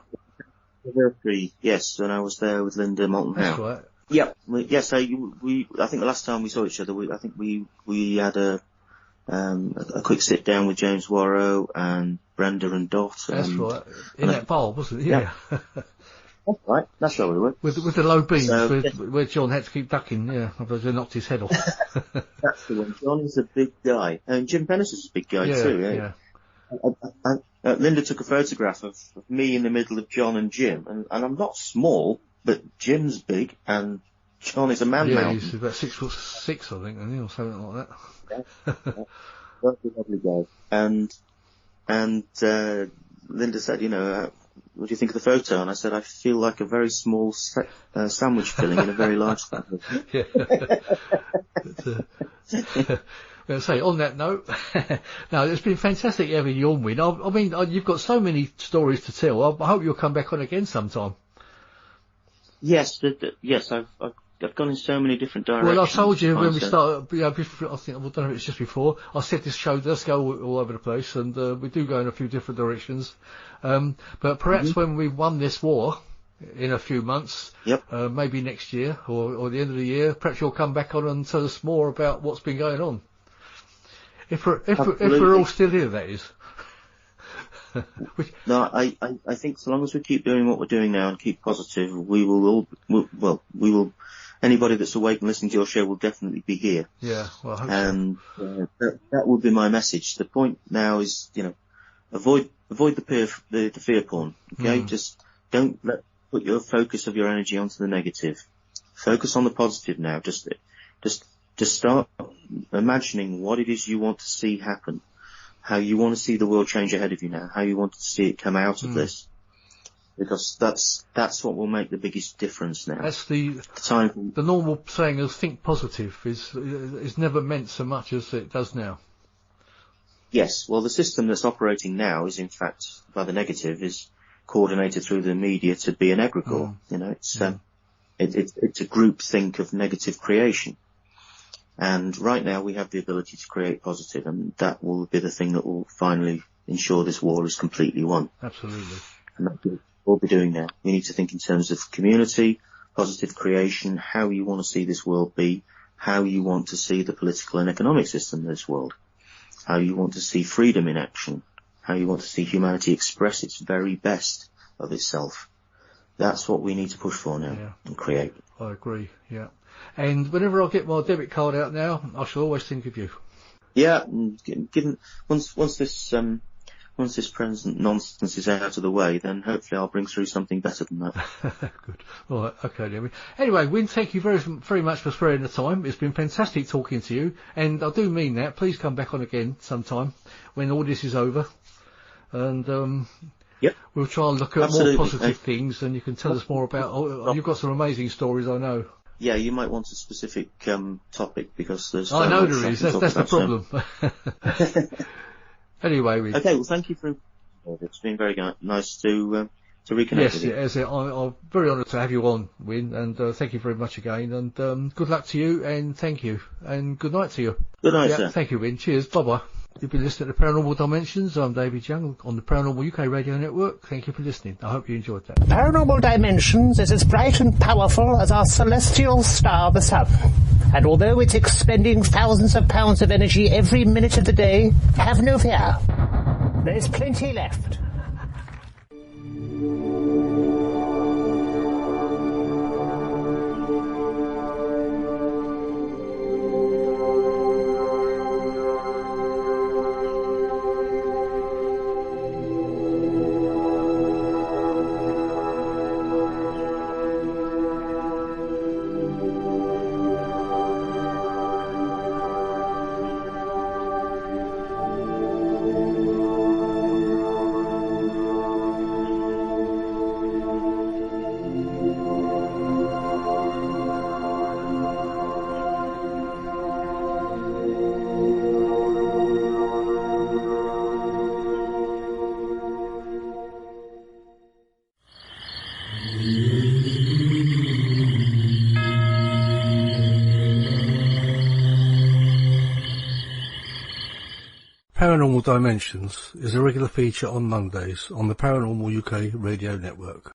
Yes, and I was there with Linda Moulton Howe. That's right. Yep. Yes. I think the last time we saw each other, we had a quick sit down with James Warrow and Brenda and Dot. That's right. In that bar, wasn't it? Yeah. That's right. That's where we were. With the low beams, where John had to keep ducking. Yeah, otherwise they knocked his head off. That's the one. John is a big guy, and Jim Pennis is a big guy too. Yeah. Linda took a photograph of me in the middle of John and Jim, and I'm not small, but Jim's big, and John is a man mountain. He's about 6'6", I think, or something like that. That's a lovely guy. And Linda said, what do you think of the photo? And I said, I feel like a very small sandwich filling in a very large sandwich. Yeah. Well, say on that note, no, it's been fantastic having you on, Win. I mean, you've got so many stories to tell. I hope you'll come back on again sometime. Yes, I've gone in so many different directions. Well, I told you when we started, before, I think, I don't know if it's just before, I said this show does go all over the place, and we do go in a few different directions. But perhaps when we've won this war in a few months, maybe next year or the end of the year, perhaps you'll come back on and tell us more about what's been going on. If we're all still here, that is. No, I think so long as we keep doing what we're doing now and keep positive, we will anybody that's awake and listening to your show will definitely be here. Yeah, well, I hope and that would be my message. The point now is, avoid the fear porn. Okay, just don't put your focus of your energy onto the negative. Focus on the positive now. Just start imagining what it is you want to see happen, how you want to see the world change ahead of you now, how you want to see it come out of this. Because that's what will make the biggest difference now. That's the normal saying of think positive is never meant so much as it does now. Yes, well, the system that's operating now is in fact, by the negative, is coordinated through the media to be an egregore. It's a group think of negative creation. And right now we have the ability to create positive, and that will be the thing that will finally ensure this war is completely won. Absolutely. And that's what we'll be doing now. We need to think in terms of community, positive creation, how you want to see this world be, how you want to see the political and economic system of this world, how you want to see freedom in action, how you want to see humanity express its very best of itself. That's what we need to push for now and create. I agree, yeah. And whenever I get my debit card out now, I shall always think of you. Yeah, given once this present nonsense is out of the way, then hopefully I'll bring through something better than that. Good. All right. Okay, Jimmy. Anyway, Win, thank you very, very much for sparing the time. It's been fantastic talking to you, and I do mean that. Please come back on again sometime when all this is over, and we'll try and look at more positive things, and you can tell us more about. You've got some amazing stories, I know. Yeah, you might want a specific topic because there's. I know there is. That's the problem. Anyway, okay. Well, thank you for. It's been very nice to reconnect with you. Yes, I'm very honoured to have you on, Win, and thank you very much again. And good luck to you, and thank you, and good night to you. Good night, sir. Thank you, Win. Cheers. Bye bye. You've been listening to Paranormal Dimensions. I'm David Young on the Paranormal UK Radio Network. Thank you for listening. I hope you enjoyed that. Paranormal Dimensions is as bright and powerful as our celestial star, the sun. And although it's expending thousands of pounds of energy every minute of the day, have no fear. There's plenty left. Paranormal Dimensions is a regular feature on Mondays on the Paranormal UK Radio Network.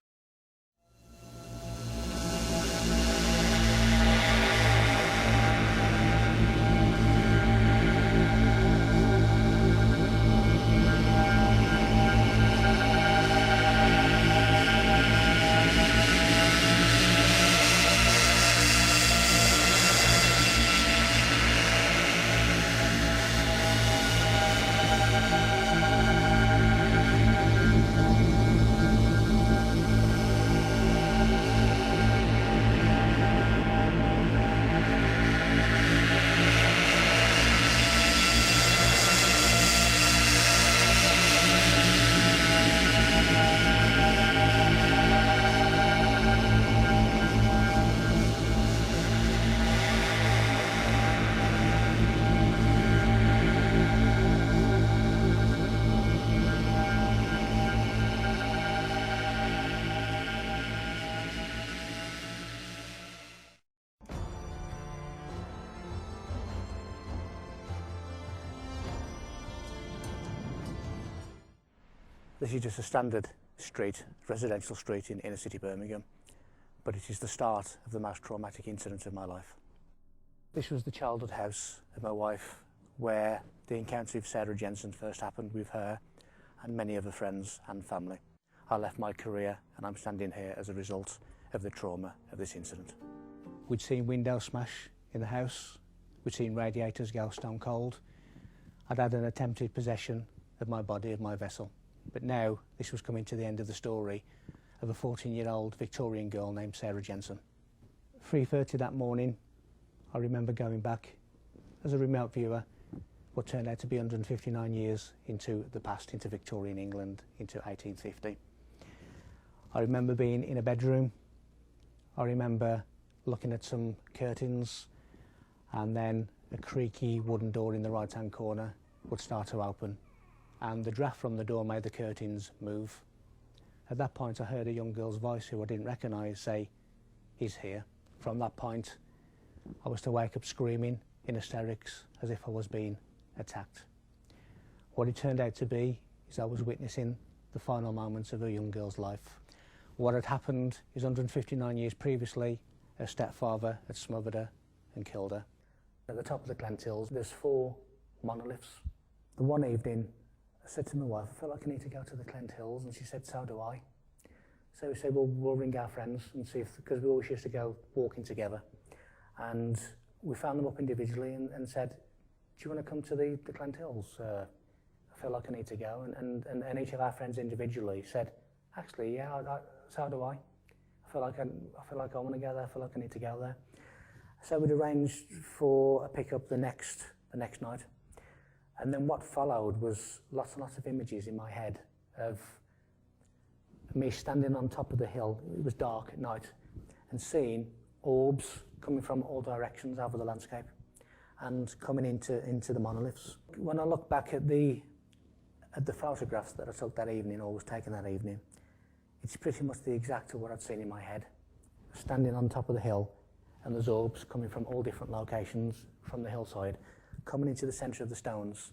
This is just a standard street, residential street in inner city Birmingham, but it is the start of the most traumatic incident of my life. This was the childhood house of my wife, where the encounter with Sarah Jensen first happened with her and many other friends and family. I left my career and I'm standing here as a result of the trauma of this incident. We'd seen windows smash in the house, we'd seen radiators go stone cold. I'd had an attempted possession of my body, of my vessel. But now this was coming to the end of the story of a 14-year-old Victorian girl named Sarah Jensen. 3:30 that morning, I remember going back as a remote viewer what turned out to be 159 years into the past, into Victorian England, into 1850. I remember being in a bedroom. I remember looking at some curtains, and then a creaky wooden door in the right-hand corner would start to open, and the draft from the door made the curtains move. At that point I heard a young girl's voice who I didn't recognise say, "He's here." From that point I was to wake up screaming in hysterics as if I was being attacked. What it turned out to be is I was witnessing the final moments of a young girl's life. What had happened is 159 years previously her stepfather had smothered her and killed her. At the top of the Clent Hills there's 4 monoliths. The one evening I said to my wife, I feel like I need to go to the Clent Hills, and she said, so do I. So we said, well, we'll ring our friends and see if, because we always used to go walking together. And we found them up individually and said, do you want to come to the Clent Hills? I feel like I need to go. And each of our friends individually said, actually, yeah, so do I. I feel like I want to go there, I feel like I need to go there. So we'd arranged for a pickup the next night. And then what followed was lots and lots of images in my head of me standing on top of the hill. It was dark at night, and seeing orbs coming from all directions over the landscape and coming into the monoliths. When I look back at the photographs that I took that evening, or was taken that evening, it's pretty much the exact of what I'd seen in my head. Standing on top of the hill, and there's orbs coming from all different locations from the hillside, coming into the centre of the stones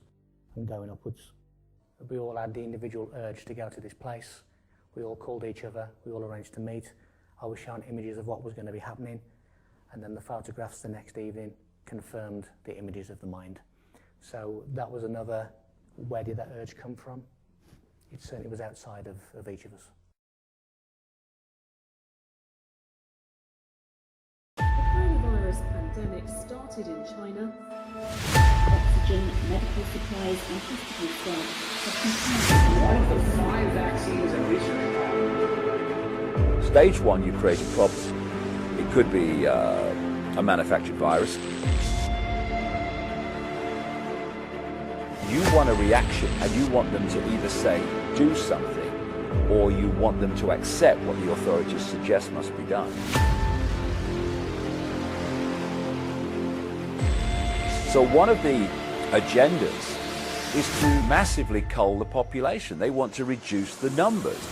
and going upwards. We all had the individual urge to go to this place. We all called each other, we all arranged to meet. I was shown images of what was going to be happening, and then the photographs the next evening confirmed the images of the mind. So that was another, where did that urge come from? It certainly was outside of each of us. The coronavirus pandemic started in China. Oxygen, medical supplies and hospital staff have One of the 5 vaccines and research. Stage 1, you create a problem. It could be a manufactured virus. You want a reaction, and you want them to either say, do something, or you want them to accept what the authorities suggest must be done. So one of the agendas is to massively cull the population. They want to reduce the numbers.